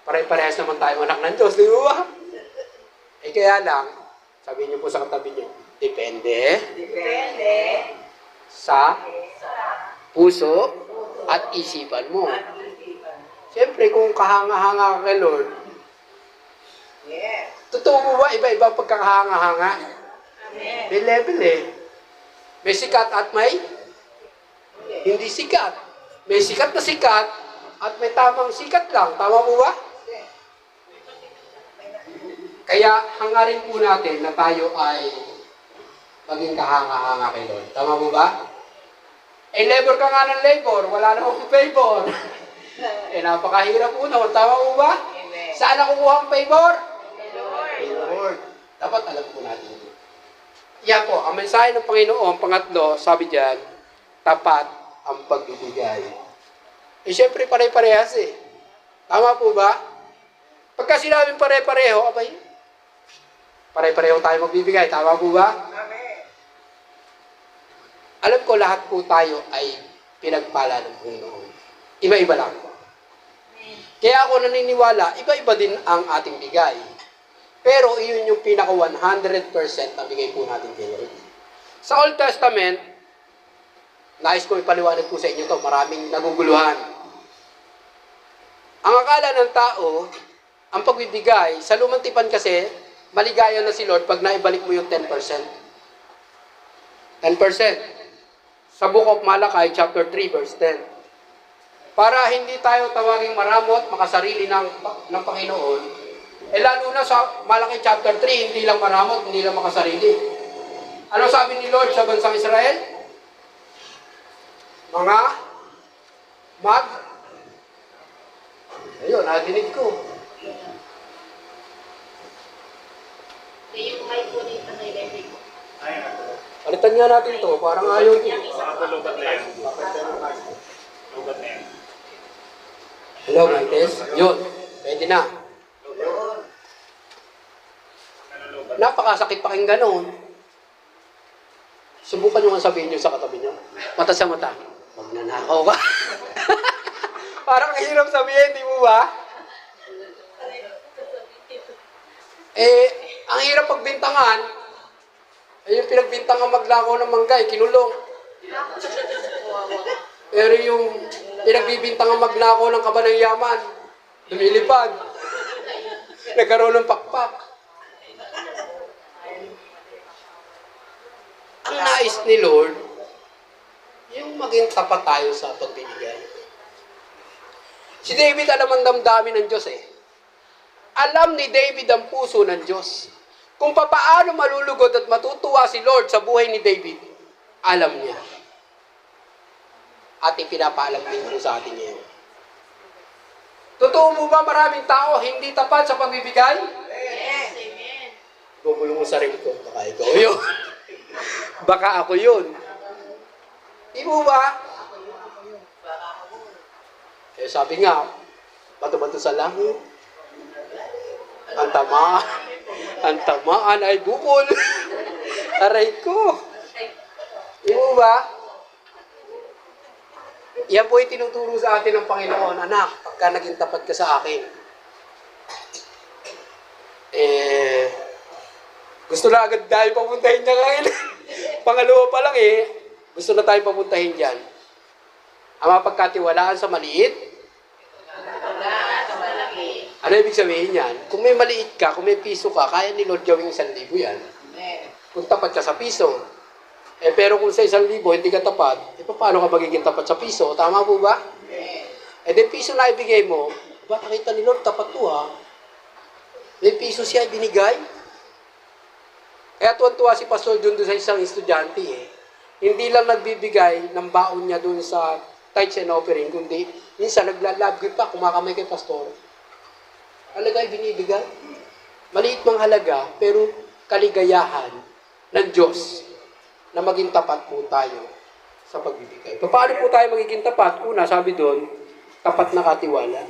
[SPEAKER 2] pare-parehas naman tayo anak ng Diyos, di ba? Kaya lang, sabihin niyo po sa katabi niyo, depende sa puso at isipan mo. Siyempre, kung kahanga-hanga ka kay Lord, totoo mo ba, iba-iba pagkakahanga-hanga? May level May sikat at may hindi sikat. May sikat na sikat at may tamang sikat lang. Tama mo ba? Kaya hangarin po natin na tayo ay maging kahanga-hanga kay Lord. Tama mo ba? Labor ka nga ng labor, wala namang favor. Napakahirap po naman. Tama mo ba? Saan nakukuha ang favor? Kay Lord. Dapat alam po natin ito. Yan po, ang mensahe ng Panginoon, pangatlo, sabi diyan, tapat ang pagbibigay. Siyempre pare-parehas Tama po ba? Pagka sinabing pare-pareho, pare-pareho tayo magbibigay. Tama po ba? Alam ko lahat po tayo ay pinagpala ng Panginoon. Iba-iba lang. Kaya ako naniniwala, iba-iba din ang ating bigay. Pero iyon yung pinaka 100% na bigay po natin kay Lord. Sa Old Testament, nais ko ipaliwanag po sa inyo to, maraming naguguluhan. Ang akala ng tao, ang pagbibigay, sa lumang tipan kasi, maligaya na si Lord pag naibalik mo yung 10%. 10%. Sa Book of Malachi, chapter 3, verse 10. Para hindi tayo tawaging maramot, makasarili ng Panginoon, lalo na sa Malachi chapter 3, hindi lang maramot, hindi lang makasarili. Ano sabi ni Lord sa bansang Israel? Ayun, nadinig ko.
[SPEAKER 1] Yung may po dito na ilagay ko.
[SPEAKER 2] Palitan nga natin to, parang ayaw ko.
[SPEAKER 3] Lubat na yan. Lubat na yan.
[SPEAKER 2] Hello, Marites. Yun, pwede na. Napakasakit pakinggan noon. Subukan nyo nga sabihin nyo sa katabi nyo. Mata sa mata. Magnanakaw ka. Parang hirap sabihin, di mo ba? Ang hirap pagbintangan, yung pinagbintangan maglakaw ng manggay, kinulong. Pero yung pinagbibintangan maglakaw ng kaba ng yaman, lumilipad. Nagkaroon ng pakpak. Ang nais ni Lord, yung maging tapat tayo sa pagbibigay. Si David alam ang damdamin ng Diyos Alam ni David ang puso ng Diyos. Kung papaano malulugod at matutuwa si Lord sa buhay ni David, alam niya. At ipinapaalam din po sa atin ngayon. Totoo mo ba maraming tao hindi tapat sa pagbibigay?
[SPEAKER 1] Yes, amen.
[SPEAKER 2] Gugulong mo sarili ko, baka ikaw yun. Baka ako yun. Di mo ba? Sabi nga, bato-bato sa langit. Ang tamaan ay bukol. Aray ko. Di mo ba? Yan po ay tinuturo sa atin ng Panginoon, anak, pagka naging tapat ka sa akin. Gusto na agad tayo papuntahin niya ngayon. Pangalawa pa lang gusto na tayo papuntahin dyan. Ang mapagkatiwalaan sa maliit. Ano ibig sabihin yan? Kung may maliit ka, kung may piso ka, kaya ni Lord gawing 1,000 yan. Kung tapat ka sa piso. Pero kung sa 1,000 hindi ka tapat, paano ka magiging tapat sa piso? Tama po ba? Di piso na ibigay mo, nakita ni Lord, tapat to May piso siya ibinigay. Kaya tuwan-tuwa si Pastor John doon sa isang estudyante Hindi lang nagbibigay ng baon niya doon sa tithes and offering, kundi minsan naglalabgay pa, kumakamay kay Pastor. Halaga ay binibigay. Maliit mang halaga, pero kaligayahan ng Diyos na maging tapat po tayo sa pagbibigay. Paano po tayo magiging tapat? Una, sabi doon, tapat na katiwala.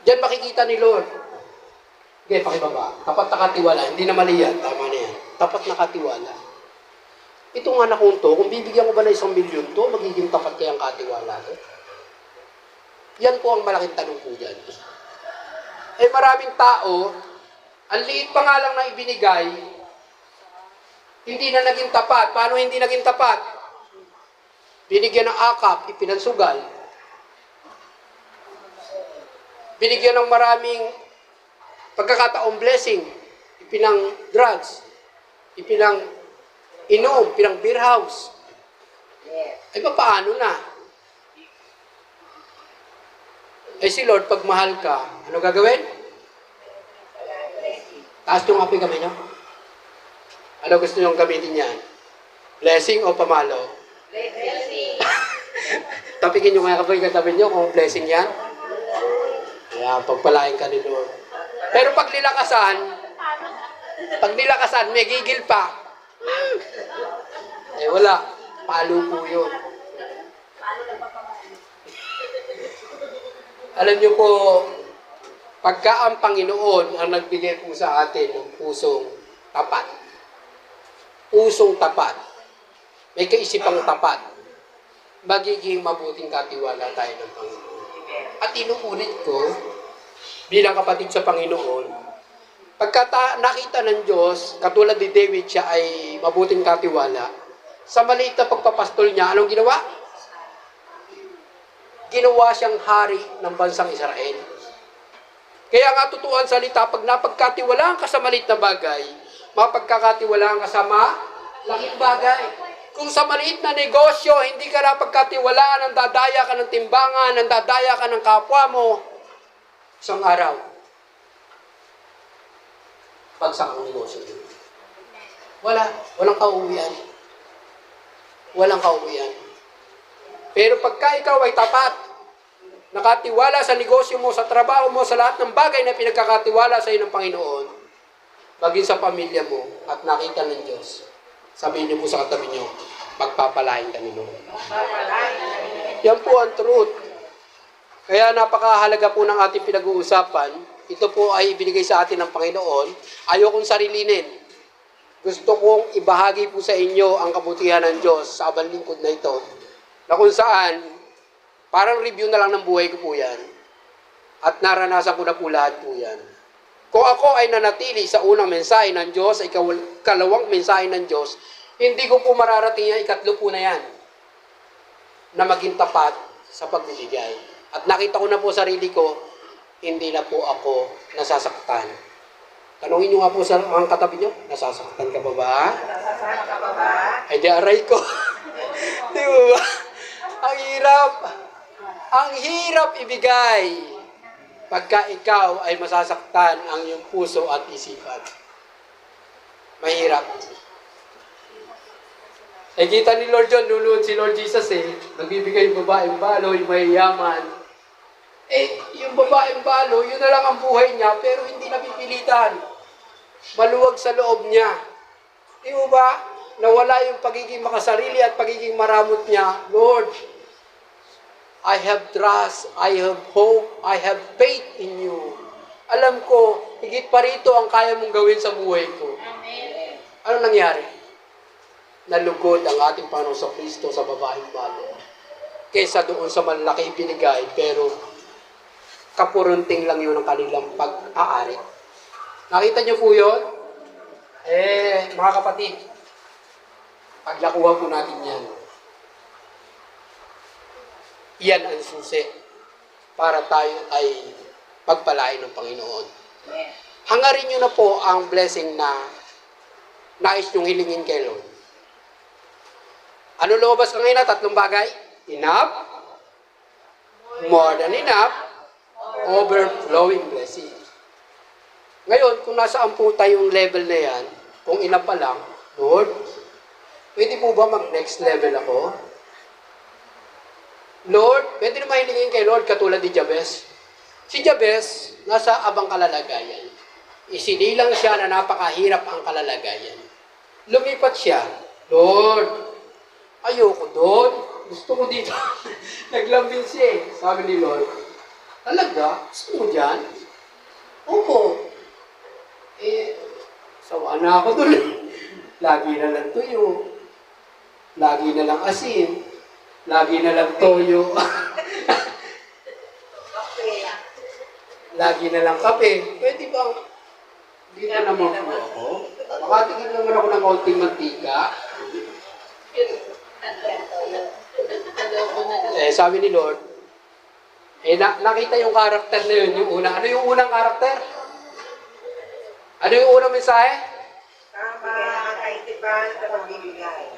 [SPEAKER 2] Diyan makikita ni Lord. Okay, pakibaba. Tapat na katiwala. Hindi na mali yan. Tama na yan. Tapat na katiwala. Itong anak kong to, kung bibigyan ko ba ng 1 milyon to, magiging tapat kayang katiwala to? Yan po ang malaking tanong po dyan. Eh maraming tao, ang liit pa nga lang na ibinigay, hindi na naging tapat. Paano hindi naging tapat? Binigyan ng akap, ipinansugal. Binigyan ng maraming pagkakataong blessing, ipinang drugs, ipinang inom, ipinang beer house. Ay paano na? Eh si Lord, pag mahal ka, ano gagawin? Taas yung apoy kamay nyo. Ano gusto nyo gamitin yan? Blessing o pamalo?
[SPEAKER 1] Blessing.
[SPEAKER 2] Tapikin nyo nga kapag katabi nyo kung blessing yan. Kaya pagpalain ka ni Lord. Pero pag nilakasan, may gigil pa. Eh wala, palo po yun. Alam niyo po, pagka ang Panginoon ang nagbigay po sa atin ng pusong tapat, may kaisipang tapat, magiging mabuting katiwala tayo ng Panginoon. At inuulit ko, bilang kapatid sa Panginoon, pagka nakita ng Diyos, katulad ni David, siya ay mabuting katiwala, sa maliit na pagpapastol niya, anong ginawa? Ginawa siyang hari ng bansang Israel. Kaya nga totoo ang salita, pag napagkatiwalaan ka sa maliit na bagay, mapagkakatiwalaan ka sa malaking bagay. Kung sa maliit na negosyo, hindi ka napagkatiwalaan, nandadaya ka ng timbangan, nandadaya ka ng kapwa mo, isang araw, bagsak ang negosyo. Walang kauwian. Walang kauwian. Pero pagka ikaw ay tapat, nakatiwala sa negosyo mo, sa trabaho mo, sa lahat ng bagay na pinagkakatiwala sa iyo ng Panginoon, maging sa pamilya mo at nakita ng Diyos, sabihin niyo po sa katabi niyo, pagpapalain ka ni Lord. Yan po ang truth. Kaya napakahalaga po ng ating pinag-uusapan. Ito po ay ibinigay sa atin ng Panginoon. Ayokong sarilinin. Gusto kong ibahagi po sa inyo ang kabutihan ng Diyos sa abang lingkod na ito. Na kung saan, parang review na lang ng buhay ko po yan. At naranasan ko na po lahat po yan. Kung ako ay nanatili sa unang mensahe ng Diyos, ay kalawang mensahe ng Diyos, hindi ko po mararating yan, ikatlo po na yan, na maging tapat sa pagbibigay. At nakita ko na po sarili ko, hindi na po ako nasasaktan. Tanungin nyo nga po sa mga katabi nyo, nasasaktan ka pa ba?
[SPEAKER 1] Nasasaktan ka pa ba?
[SPEAKER 2] Ay, di aray ko. Di ba? Ang hirap. Ang hirap ibigay. Pagka ikaw ay masasaktan ang iyong puso at isipan. Mahirap. Eh, kita ni Lord John, luluod si Lord Jesus nagbibigay yung babaeng balo, yung mayayaman. Eh, yung babaeng balo, yun na lang ang buhay niya, pero hindi napipilitan. Maluwag sa loob niya. Di ba? Nawala yung pagiging makasarili at pagiging maramot niya. Lord, I have trust, I have hope, I have faith in you. Alam ko, higit pa rito ang kaya mong gawin sa buhay ko.
[SPEAKER 1] Amen.
[SPEAKER 2] Ano nangyari? Nalugod ang ating Panginoon sa Kristo sa babaeng balo. Kesa doon sa malaki binigay, pero kapurunting lang yun ang kanilang pag-aari. Nakita niyo po yun? Mga kapatid, paglakuha po natin yan. Yan ang susi para tayo ay pagpalain ng Panginoon. Hangarin nyo na po ang blessing na nais nyong hilingin kay Lord. Ano lumabas ka ngayon na? 3 bagay? Enough, more than enough, overflowing blessing. Ngayon, kung nasaan po tayong level na yan, kung enough pa lang, Lord, pwede po ba mag-next level ako? Lord, pwede naman hilingin kay Lord katulad ni Jabez. Si Jabez, nasa abang kalalagayan. Isinilang siya na napakahirap ang kalalagayan. Lumipat siya. Lord, ayoko doon. Gusto ko dito. Naglambing siya. Sabi ni Lord, talaga? Gusto mo dyan? Opo. Sawa na ako dun. Lagi na lang tuyo. Lagi na lang asin. Lagi na lang toyo. Lagi na lang kape. Pwede ba? Hindi na naman po ako. Makatigil naman ako ng kaunting mantika. Sabi ni Lord, nakita yung karakter na yun, yung una. Ano yung unang karakter? Ano yung unang mensahe?
[SPEAKER 4] Tama ang kaisipan sa pagbibigay.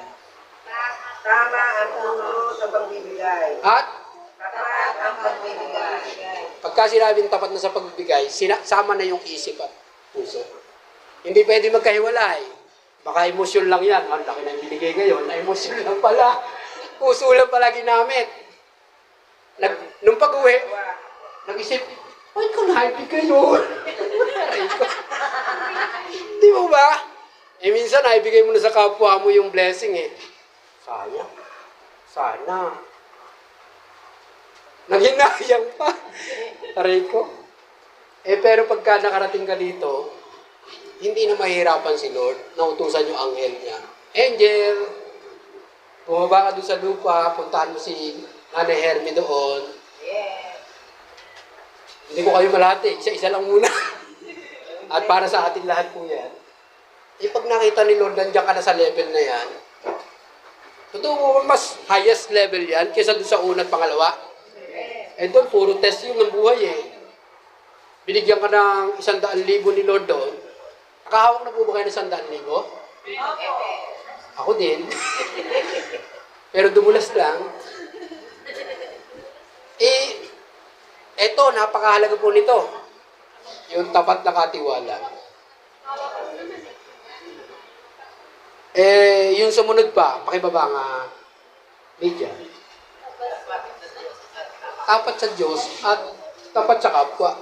[SPEAKER 4] Tama ang puno sa pagbibigay.
[SPEAKER 2] At
[SPEAKER 4] Tapat ang pagbibigay.
[SPEAKER 2] pagka sinabing tapat na sa pagbibigay, sama na yung isip at puso. Hindi pwede magkahiwalay. Baka emosyon lang yan. Ang laki na binigay ngayon, emosyon lang pala. Puso lang pala ginamit. Nung pag-uwi, nag-isip, ba't ko naibigay yun? Di mo ba? Minsan naibigay mo na sa kapwa mo yung blessing eh. Sayang. Sana. Naghinayang pa. Aray ko. Pero pagka nakarating ka dito, hindi na mahirapan si Lord. Nautusan yung anghel niya. Angel, bumaba ka doon sa lupa, puntahan mo si Nanay Hermie doon.
[SPEAKER 4] Yes.
[SPEAKER 2] Hindi ko kayo malati, isa-isa lang muna. At para sa atin lahat po yan. Pag nakita ni Lord, nandiyan ka na sa level na yan, totoo mo, mas highest level yan kaysa doon sa una at pangalawa. Doon, puro test yung ng buhay eh. Binigyan ka ng 100,000 ni Lord doon. Nakahawak na po ba kayo ng 100,000? Ako din. Pero dumulas lang. Eto, napakahalaga po nito. Yung tapat na katiwala. Yung sumunod pa, pakibaba nga, media. Tapat sa Diyos at tapat sa kapwa.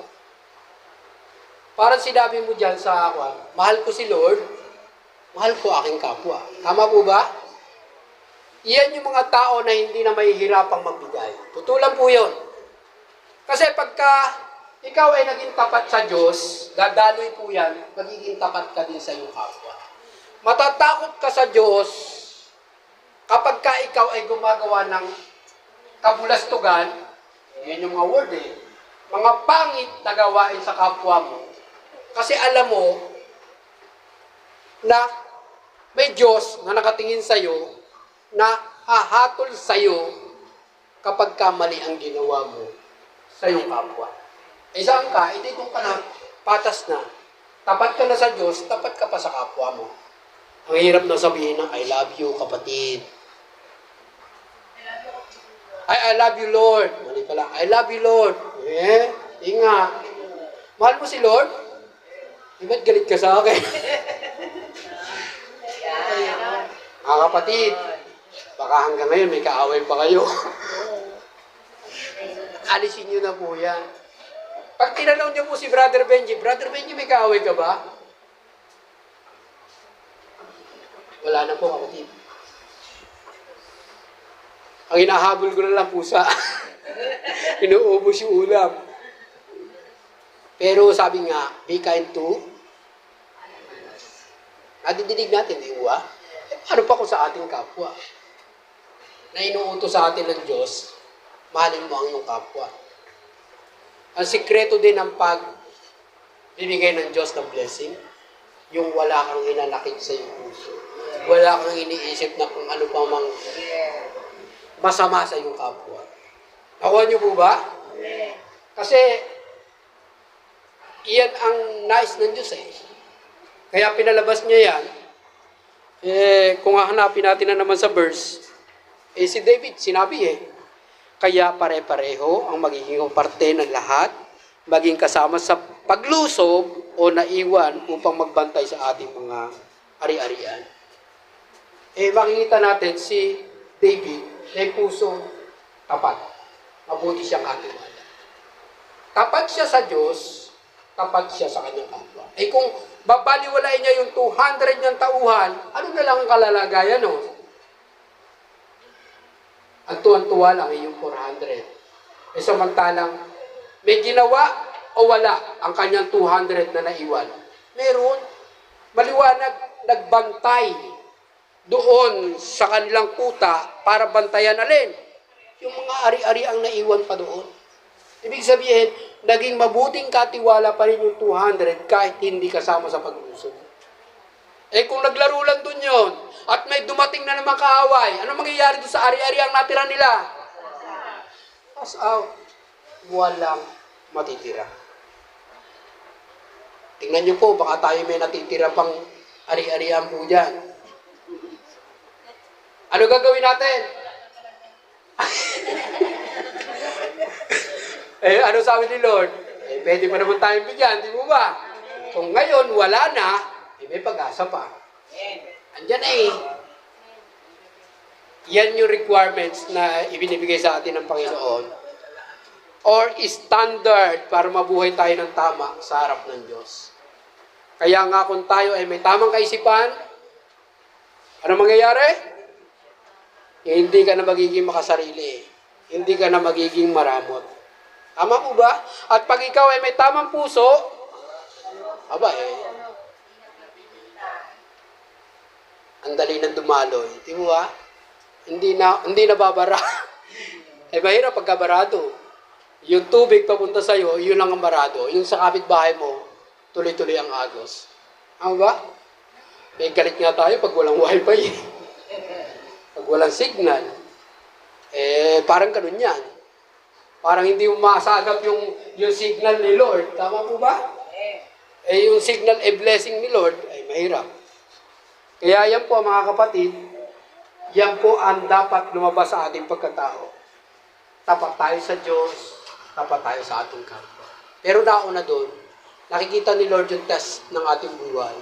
[SPEAKER 2] Parang sinabi mo dyan sa ako, mahal ko si Lord, mahal ko aking kapwa. Tama po ba? Iyan yung mga tao na hindi na mahihirapang magbigay. Tutulan po yun. Kasi pagka ikaw ay naging tapat sa Diyos, dadaloy po yan, magiging tapat ka din sa iyong kapwa. Matatakot ka sa Diyos kapag ka ikaw ay gumagawa ng kabulastugan, yan yung mga word eh, mga pangit na gawain sa kapwa mo. Kasi alam mo na may Diyos na nakatingin sa iyo na hahatol sa iyo kapag kamali ang ginawa mo sa iyong kapwa. Saan ka? Hindi kung ka na patas na. Tapat ka na sa Diyos, tapat ka pa sa kapwa mo. Ang hirap na sabihin na, I love you, kapatid. I love you, Lord. Mali pala. I love you, Lord. Inga. Mahal mo si Lord? Ba't galit ka sa akin? Mga kapatid, baka hanggang ngayon may kaaway pa kayo. Alisin nyo na po yan. Pag tinanong niyo po si Brother Benji, may kaaway ka ba? Wala na po, kapatid. Ang hinahabol ko na lang pusa. Inuubos yung ulam. Pero sabi nga, be kind to. Nadidinig natin, di ba? Ano pa kung sa ating kapwa? Na inuutos sa atin ng Diyos, mahalin mo ang iyong kapwa. Ang sikreto din ng pagbibigay ng Diyos ng blessing, yung wala kang hinanakit sa iyong puso. Wala kang iniisip na kung ano pa mang masama sa iyong kapwa. Nakuha niyo po ba? Kasi, iyan ang nais ng Diyos eh. Kaya pinalabas niya yan. Kung hahanapin natin na naman sa verse, si David, sinabi kaya pare-pareho ang magiging parte ng lahat, maging kasama sa paglusob o naiwan upang magbantay sa ating mga ari-arian. Makikita natin si David, may puso tapat. Mabuti siyang katiwala. Tapat siya sa Diyos, tapat siya sa kanyang kapwa. Kung babaliwalain niya yung 200 niyang tauhan, ano na lang ang kalalagayan, no? Ang tuwan-tuwa lang yung 400. Samantalang, may ginawa o wala ang kanyang 200 na naiwan? Meron. maliwanag, nagbantay doon sa kanilang kuta para bantayan alin? Yung mga ari-ari ang naiwan pa doon. Ibig sabihin, naging mabuting katiwala pa rin yung 200 kahit hindi kasama sa pag-usog. Eh kung naglaro lang doon yun, at may dumating na naman kaaway, ano mangyayari doon sa ari-ari ang natira nila? Pass out. Walang matitira. Tingnan nyo po, baka tayo may natitira pang ari-arian po dyan. Ano gagawin natin? Ano sabi ni Lord? Pwede pa naman tayong bigyan, di mo ba? Kung ngayon wala na, may pag-asa pa. Andyan na eh. Yan yung requirements na ibinibigay sa atin ng Panginoon. Or standard para mabuhay tayo ng tama sa harap ng Diyos. Kaya nga kung tayo ay may tamang kaisipan, ano mangyayari? Hindi ka na magiging makasarili. Hindi ka na magiging maramot. Tama po ba? At pag ikaw ay may tamang puso, ang dali ng dumaloy. Di mo ba? Hindi na babara. Mahirap pagkabarado. Yung tubig papunta sa'yo, yun lang ang barado. Yung sa kapitbahay mo, tuloy-tuloy ang agos. Ano ba? May galit nga tayo pag walang wifi. Pag walang signal. Parang ganun yan. Parang hindi mo masagap yung signal ni Lord. Tama po ba? Yung signal blessing ni Lord, ay mahirap. Kaya yan po mga kapatid, yan po ang dapat lumabas sa ating pagkatao. Tapat tayo sa Diyos, tapat tayo sa ating kapwa. Pero nauna doon, nakikita ni Lord yung test ng ating buhay.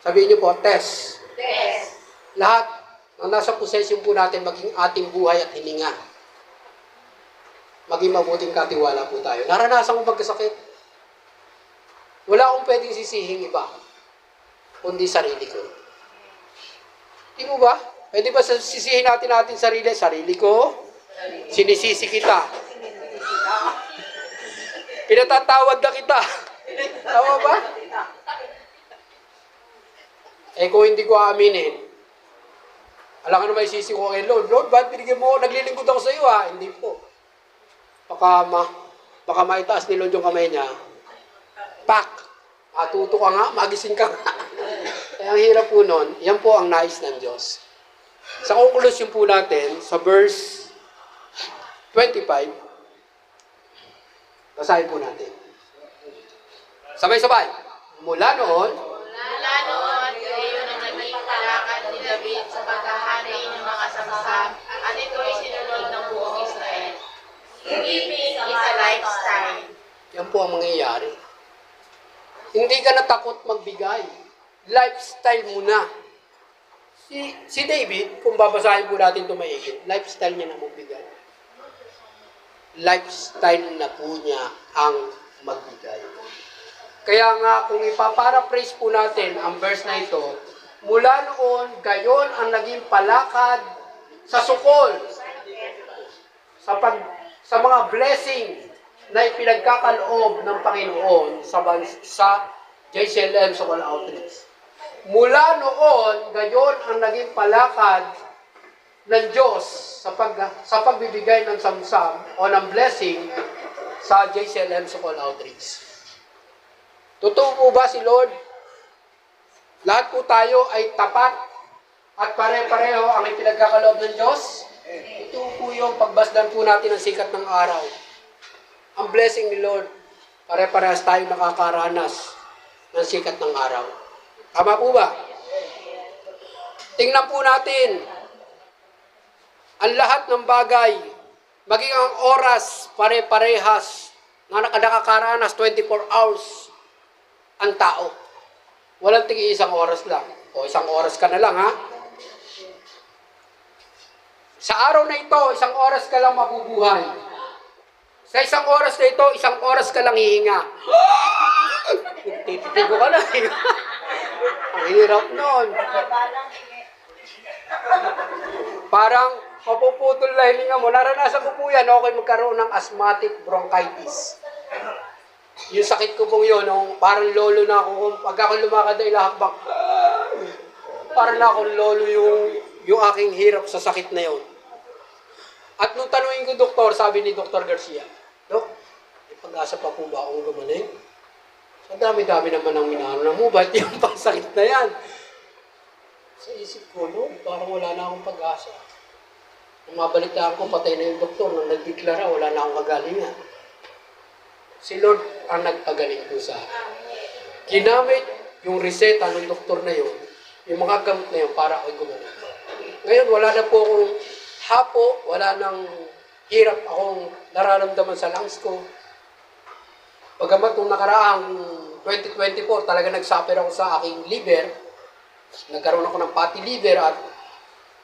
[SPEAKER 2] Sabihin niyo po, test.
[SPEAKER 1] Test.
[SPEAKER 2] Lahat ng nasa possession po natin, maging ating buhay at hininga. Maging mabuting katiwala po tayo. Naranasan ko magkasakit. Wala akong pwedeng sisihing iba, kundi sarili ko. Di mo ba? Pwede ba sisihin natin sarili? Sarili ko, sinisisi kita. Pinatatawad na kita. Tama ba? Kung hindi ko aaminin, alam ka na may sisi ko kay Lord. Lord, ba't binigyan mo? Naglilingkod ako sa iyo ha. Hindi po. Baka maitaas ni Lord yung kamay niya. Pak! Matuto ka nga, magising ka nga. Kaya ang hirap po nun, yan po ang nais ng Diyos. Sa conclusion po natin, sa verse 25, basahin po natin. Sabay-sabay. Mula noon,
[SPEAKER 1] gayon ang naging kalakad ni David sa paghahari ng mga samsam at ito'y sinunod ng buong Israel. Giving is a lifestyle.
[SPEAKER 2] yan po ang mangyayari. Hindi ka natakot magbigay. Lifestyle muna. Si David, kung babasahin po natin ito maigit, lifestyle niya na magbigay. Lifestyle na po niya ang magbigay. Kaya nga, kung ipaparaphrase po natin ang verse na ito, mula noon, gayon ang naging palakad sa sukol, sa mga blessing na ipinagkakaloob ng Panginoon sa JCLM Sokol Outreach. Mula noon, gayon ang naging palakad ng Diyos sa pagbibigay ng samsam o ng blessing sa JCLM Sokol Outreach. Totoo po ba si Lord? Lahat po tayo ay tapat at pare-pareho ang ipinagkakaloob ng Diyos? Ito po yung pagbasdan po natin ng sikat ng araw. Ang blessing ni Lord, pare-parehas tayo nakakaranas ng sikat ng araw. Tama po ba? Tingnan po natin ang lahat ng bagay, maging ang oras, pare-parehas na nakakaranas 24 hours ang tao. Walang tigi isang oras lang. O isang oras ka na lang, ha? Sa araw na ito, isang oras ka lang mabubuhay. Sa isang oras na ito, isang oras ka lang hihinga. Tititigo ka na. Ang hirap nun. Parang mapuputol na hininga mo. Naranasan ko po yan, okay magkaroon ng asthmatic bronchitis. Yung sakit ko pong yun, nung parang lolo na ako, pag ako lumakad na ilahakbak, parang na akong lolo yung aking hirap sa sakit na yun. At nung tanungin ko, doktor, sabi ni Dr. Garcia, Dok, may pag-asa pa po ba akong gumaling? Sa dami-dami naman ang minano mo, ba't yung pasakit na yan? Sa isip ko, no, parang wala na akong pag-asa. Nung mabalitaan ko, patay na yung doktor, nung nagdeklara, wala na akong kagalingan. Si Lord ang nagpagaling ko sa akin. Ginamit yung reseta ng doktor na yun, yung mga gamot na yun, para ako'y gumaling. Ngayon, wala na po akong hapo, wala nang hirap akong nararamdaman sa lungs ko. Pagamat nung nakaraang 2024, talaga nagsuffer ako sa aking liver. Nagkaroon ako ng fatty liver at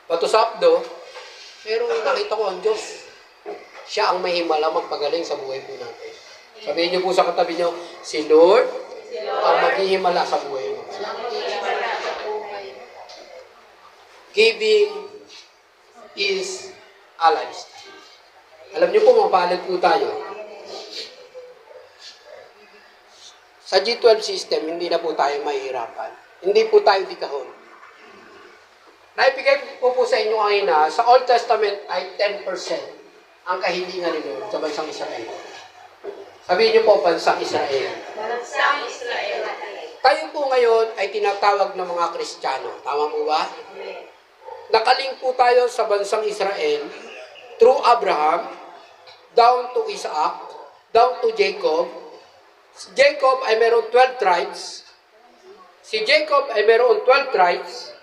[SPEAKER 2] patusapdo. Pero nakita ko ang Diyos. Siya ang may himala magpagaling sa buhay po natin. Sabihin niyo po sa katabi niyo, si Lord ang maghihimala sa buhay mo. Giving is a lifestyle. Alam niyo po, mapalad po tayo. Sa G12 system, hindi na po tayo mahihirapan. Hindi po tayo bigahon. Naibigay po sa inyo kanina, sa Old Testament ay 10% ang kahilingan ni Lord sa bansang Israel. Sabihin niyo po, bansang Israel.
[SPEAKER 1] Bansang Israel.
[SPEAKER 2] Tayo po ngayon ay tinatawag ng mga Kristiyano. Tama po ba? Nakaling po tayo sa bansang Israel through Abraham, down to Isaac, down to Jacob. Si Jacob ay mayroong 12 tribes. Si Jacob ay mayroong 12 tribes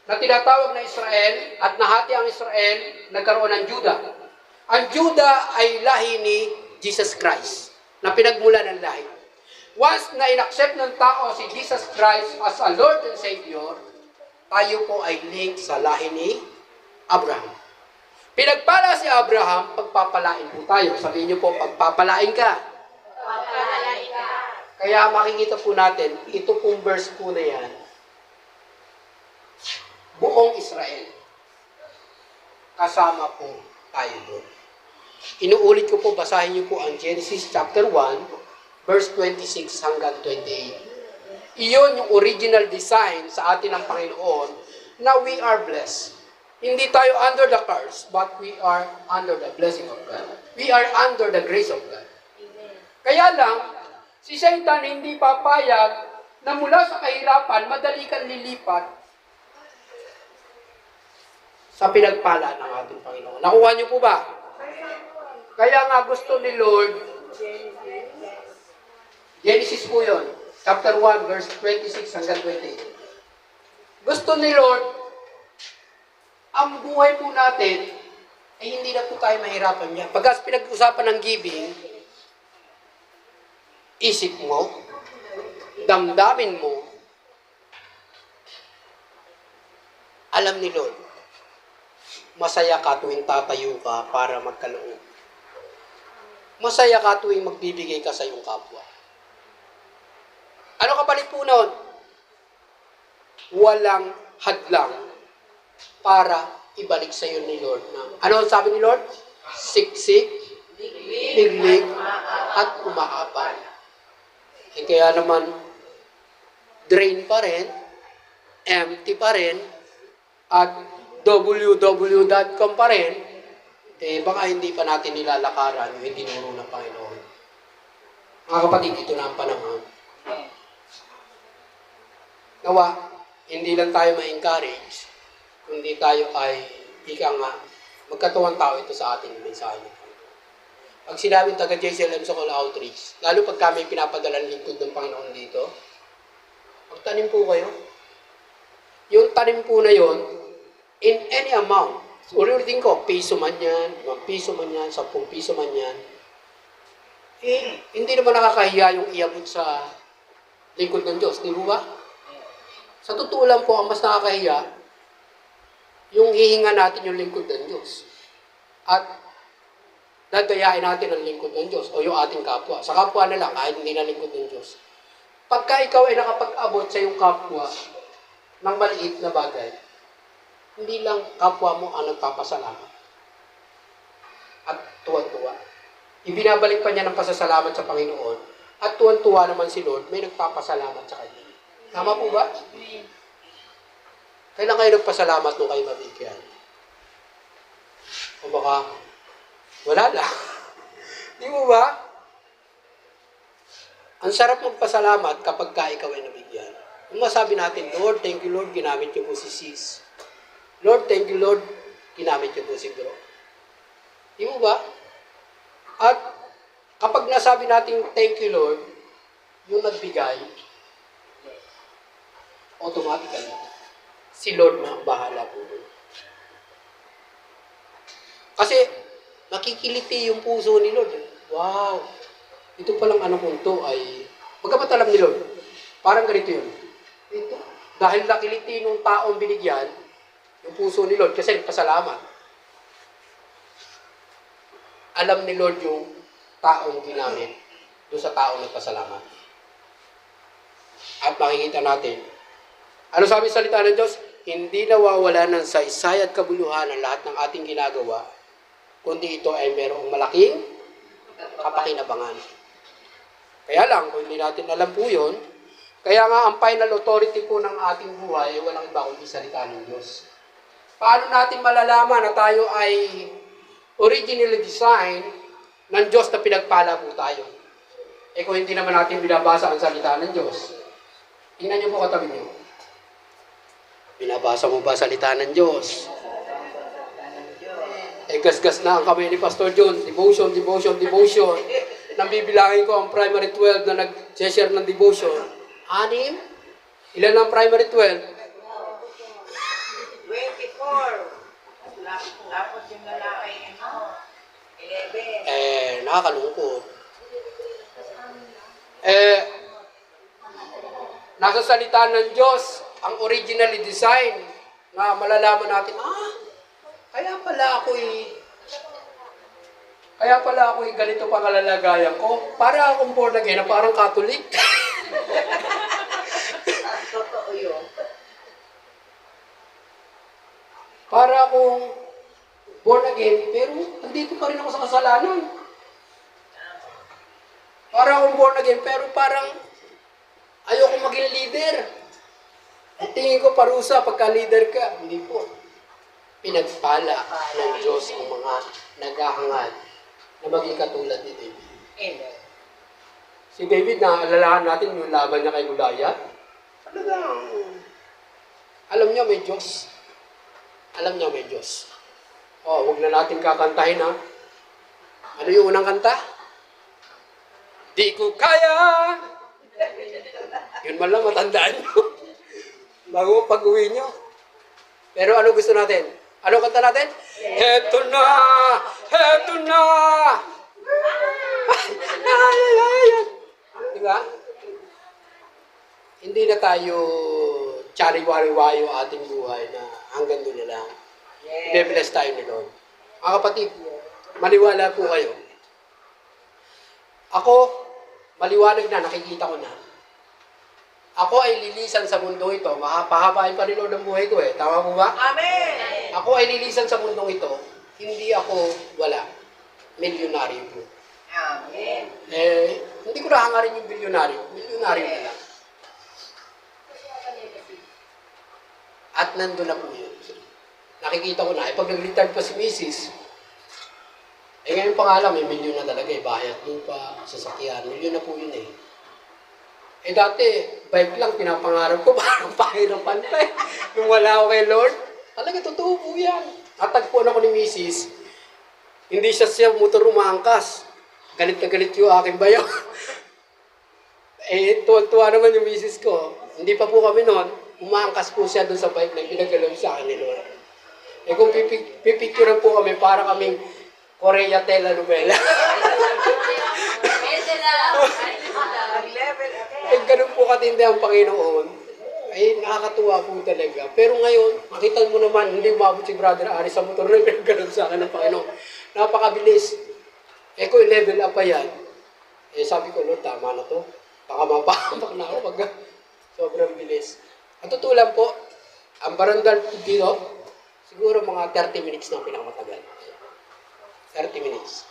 [SPEAKER 2] na tinatawag na Israel at nahati ang Israel, nagkaroon ng Judah. Ang Judah ay lahi ni Jesus Christ, na pinagmula ng lahi. Once na inaccept ng tao si Jesus Christ as a Lord and Savior, tayo po ay linked sa lahi ni Abraham. Pinagpala si Abraham, pagpapalain po tayo. Sabihin niyo po, pagpapalain ka.
[SPEAKER 1] Pagpapalain ka.
[SPEAKER 2] Kaya makikita po natin, ito pong verse po na yan, buong Israel, kasama po tayo doon. Inuulit ko po, basahin niyo po ang Genesis chapter 1, verse 26 hanggang 28. Iyon yung original design sa atin ng Panginoon na we are blessed. Hindi tayo under the curse, but we are under the blessing of God. We are under the grace of God. Kaya lang, si Satan hindi papayag na mula sa kahirapan, madali kang lilipat sa pinagpala ng ating Panginoon. Nakuha niyo po ba? Kaya nga gusto ni Lord, Genesis po yun, chapter 1, verse 26 hanggang 28. Gusto ni Lord, ang buhay po natin, ay hindi na po tayo mahirapan niya. Pagkas pinag-usapan ng giving, isip mo, damdamin mo, alam ni Lord, masaya ka tuwing tatayo ka para magkaloob. Masaya ka tuwing magbibigay ka sa iyong kapwa. Ano kapalit po noon? Walang hadlang para ibalik sa iyo ni Lord. Ano sabi ni Lord? Siksik, liglig, at umaapal. Eh kaya naman, drain pa rin, empty pa rin, at www.com pa rin, eh baka hindi pa natin nilalakaran yung dinuro ng Panginoon. Mga kapatid, ito na ang panahon. Nawa, hindi lang tayo ma-encourage, kundi tayo ay, ika nga, magkatuwang tao ito sa ating mensahe ng Panginoon. Pag sinabing taga JCLM sa Call Outreach, lalo pag kami pinapadalang lingkod ng Panginoon dito, magtanim po kayo. Yung tanim po na yon, in any amount, ulitin ko, piso man yan, 5 piso man yan, 10 piso man yan, eh, hindi naman nakakahiya yung iabot sa lingkod ng Diyos, di ba? Sa totoo lang po, ang mas nakakahiya, yung hihinga natin yung lingkod ng Diyos. At dadayain natin ang lingkod ng Diyos o yung ating kapwa. Sa kapwa na lang, kahit hindi na lingkod ng Diyos. Pagka ikaw ay nakapag-abot sa iyong kapwa ng maliit na bagay, hindi lang kapwa mo ang nagpapasalamat. At tuwan-tuwa. Ibinabalik pa niya ng pasasalamat sa Panginoon At tuwan-tuwa naman si Lord, may nagpapasalamat sa kanya. Tama po ba? Kailan kayo nagpasalamat nung kayo mabigyan? O baka, wala lang. Di mo ba? Ang sarap magpasalamat kapag ka ikaw ay nabigyan. Kung masabi natin, Lord, thank you Lord, ginamit niyo po si Sis. Lord, thank you Lord, ginamit niyo po si Bro. Di mo ba? At kapag nasabi natin, thank you Lord, yung nagbigay, automatically, si Lord na ang bahala po doon. Kasi, nakikiliti yung puso ni Lord. Wow! Ito palang anak kong to ay, magkapat alam ni Lord, parang ganito yun. Ito, dahil nakiliti nung taong binigyan, yung puso ni Lord, kasi nagpasalamat. Alam ni Lord yung taong ginamit doon sa taong nagpasalamat. At makikita natin, ano sabi sa salita ng Diyos? Hindi nawawala ng saysay at kabuluhan ang lahat ng ating ginagawa, kundi ito ay merong malaking kapakinabangan. Kaya lang, kung hindi natin alam po yun, kaya nga ang final authority po ng ating buhay ay walang iba kundi salita ng Diyos. Paano natin malalaman na tayo ay originally designed ng Diyos na pinagpala po tayo? Eh kung hindi naman natin binabasa ang salita ng Diyos. Tingnan niyo po katabi niyo. Binabasa mo ba salita ng Diyos? Eh gas-gas na ang kamay ni Pastor John. Devotion, devotion, devotion. Nang bibilangin ko ang primary 12 na nag-share ng devotion. 6? Ilan ang primary 12?
[SPEAKER 4] 24. Tapos yung lalaki, 11.
[SPEAKER 2] Nakakalungkot. Nasa salita ng Diyos, ang originally design na malalaman natin, kaya pala ako'y ganito pa kalalagayan ko. Para akong born again na parang Catholic.
[SPEAKER 4] Totoo yun.
[SPEAKER 2] Para akong born again, pero nandito pa rin ako sa kasalanan. Para akong born again, pero parang ayoko maging leader. At tingin ko parusa pagka leader ka. Hindi po. Pinagpala ng Diyos ang mga naghahangad na maging katulad ni David.
[SPEAKER 4] Amen.
[SPEAKER 2] Si David, naalalahan natin yung laban niya kay Goliath. Talagang, alam niya may Diyos. Alam niya may Diyos. Huwag na natin kakantahin ha. Ano yung unang kanta? Di ko kaya. Yun man lang matandaan nyo. Bago pag-uwi nyo. Pero ano gusto natin? Ano kanta natin? Heto na! Heto na! Diba? Hindi na tayo tsari-wari-wayo ating buhay na hanggang doon na lang. I-bless tayo ni Lord. Mga kapatid, maliwala po kayo. Ako, maliwanag na, nakikita ko na. Ako ay lilisan sa mundong ito. Mahapahabain pa rin Lord ang buhay ko eh. Tama po ba?
[SPEAKER 4] Amen.
[SPEAKER 2] Ako ay lilisan sa mundong ito. Hindi ako wala. Milyonaryo po.
[SPEAKER 4] Amen.
[SPEAKER 2] Hindi ko nahangarin yung bilyonaryo. Milyonaryo na lang. At nandun na po yun. Nakikita ko na. Pag nag-retard pa si Mrs., ngayon pa nga lang, may milyon na talaga eh. Bahay at lupa, sasakyan. Milyon na po yun eh. Dati, bike lang, pinapangarap ko, parang pahirapan pa eh. Nung wala ako kay Lord, talaga totoo po yan. Natagpuan ako ni Mrs., hindi siya motor umangkas. Galit na galit yung aking bayo. Tuwan-tuwa naman yung Mrs. ko. Hindi pa po kami noon, umangkas po siya doon sa bike na pinagalaw sa akin ni Lord. Kung pipicturean po kami, para kaming Korea telenovela. Ganun po katindi ang Panginoon, ay nakakatuwa po talaga. Pero ngayon, makita mo naman, hindi umabot si Brother Ari sa motor na pinaganoon sa akin ng Panginoon. Napakabilis. Kung level up pa yan, sabi ko, Lord, tama na to. Baka mapahamak na ako pag sobrang bilis. Ang totoo lang po, ang barandal dito, siguro mga 30 minutes na pinakamatagal. 30 minutes.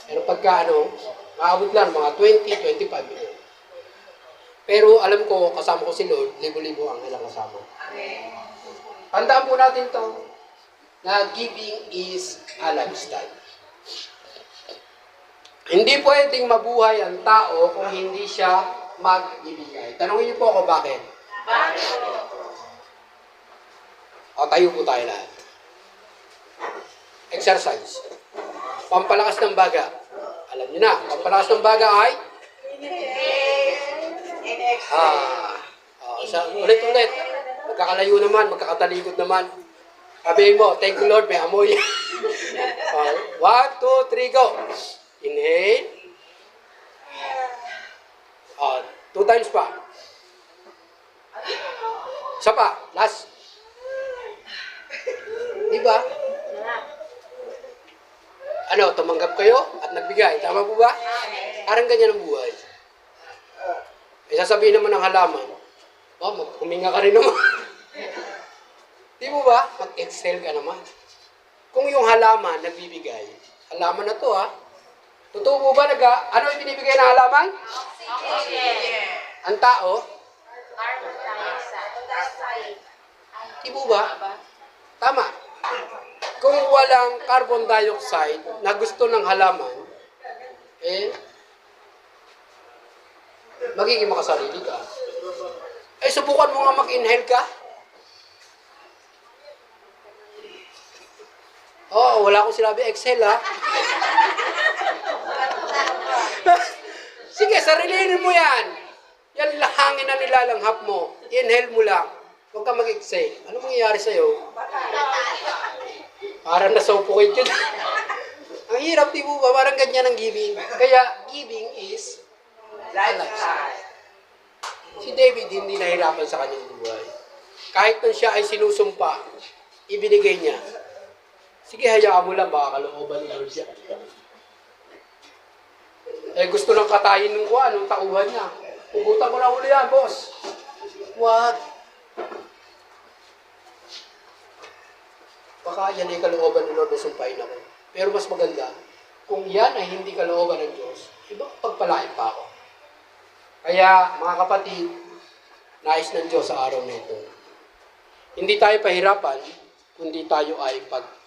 [SPEAKER 2] Pero pagka Maabot lang, mga 20, 25 yun. Pero alam ko, kasama ko si Lord, libo-libo ang ilang kasama. Tandaan po natin to, na giving is a lifestyle. Hindi pwedeng mabuhay ang tao kung hindi siya magbibigay. Tanungin niyo po ako bakit. O, tayo po tayo lahat. Exercise. Pampalakas ng baga. Alam niyo na, pampalakas ng baga ay? Ulit-ulit. Magkakalayo naman, magkakatalikod naman. Sabihin mo, thank you Lord, may amoy. 1, 2, 3, go. Inhale. 2 times pa. Isa pa. Last. Diba? Ano, tumanggap kayo at nagbigay. Tama po ba? Parang ganyan ang buhay. Sasabihin naman ng halaman, huminga ka rin naman. Di mo ba? Mag-excel ka naman. Kung yung halaman nagbibigay, halaman na to totoo po ba ano yung binibigay ng halaman? Ang tao? Di po ba? Tama. Kung walang carbon dioxide na gusto ng halaman, magiging makasarili ka. Subukan mo nga mag-inhale ka. Wala akong sinabi, exhale Sige, sarilinin mo yan. Yan hangin na nilalanghap mo. Inhale mo lang. Huwag ka mag-exhale. Ano mangyayari sa'yo? Parang na-suffocate yun. Ang hirap, di mo ba? Parang ganyan ang giving. Kaya, giving is lifestyle. Si David hindi nahirapan sa kanyang buhay. Kahit nang siya ay sinusumpa, ibinigay niya. Sige, hayaan mo lang, baka kalooban ni Lord siya. Gusto ng katayin ng nung tauhan niya. Pugutan ko na uli yan, boss. What? Baka yan ay kalooban ni Lord na sumpain ako. Pero mas maganda, kung yan ay hindi kalooban ng Diyos, ibang pagpalain pa ako. Kaya, mga kapatid, nais ng Diyos sa araw na ito. Hindi tayo pahirapan, kundi tayo ay pagpalain.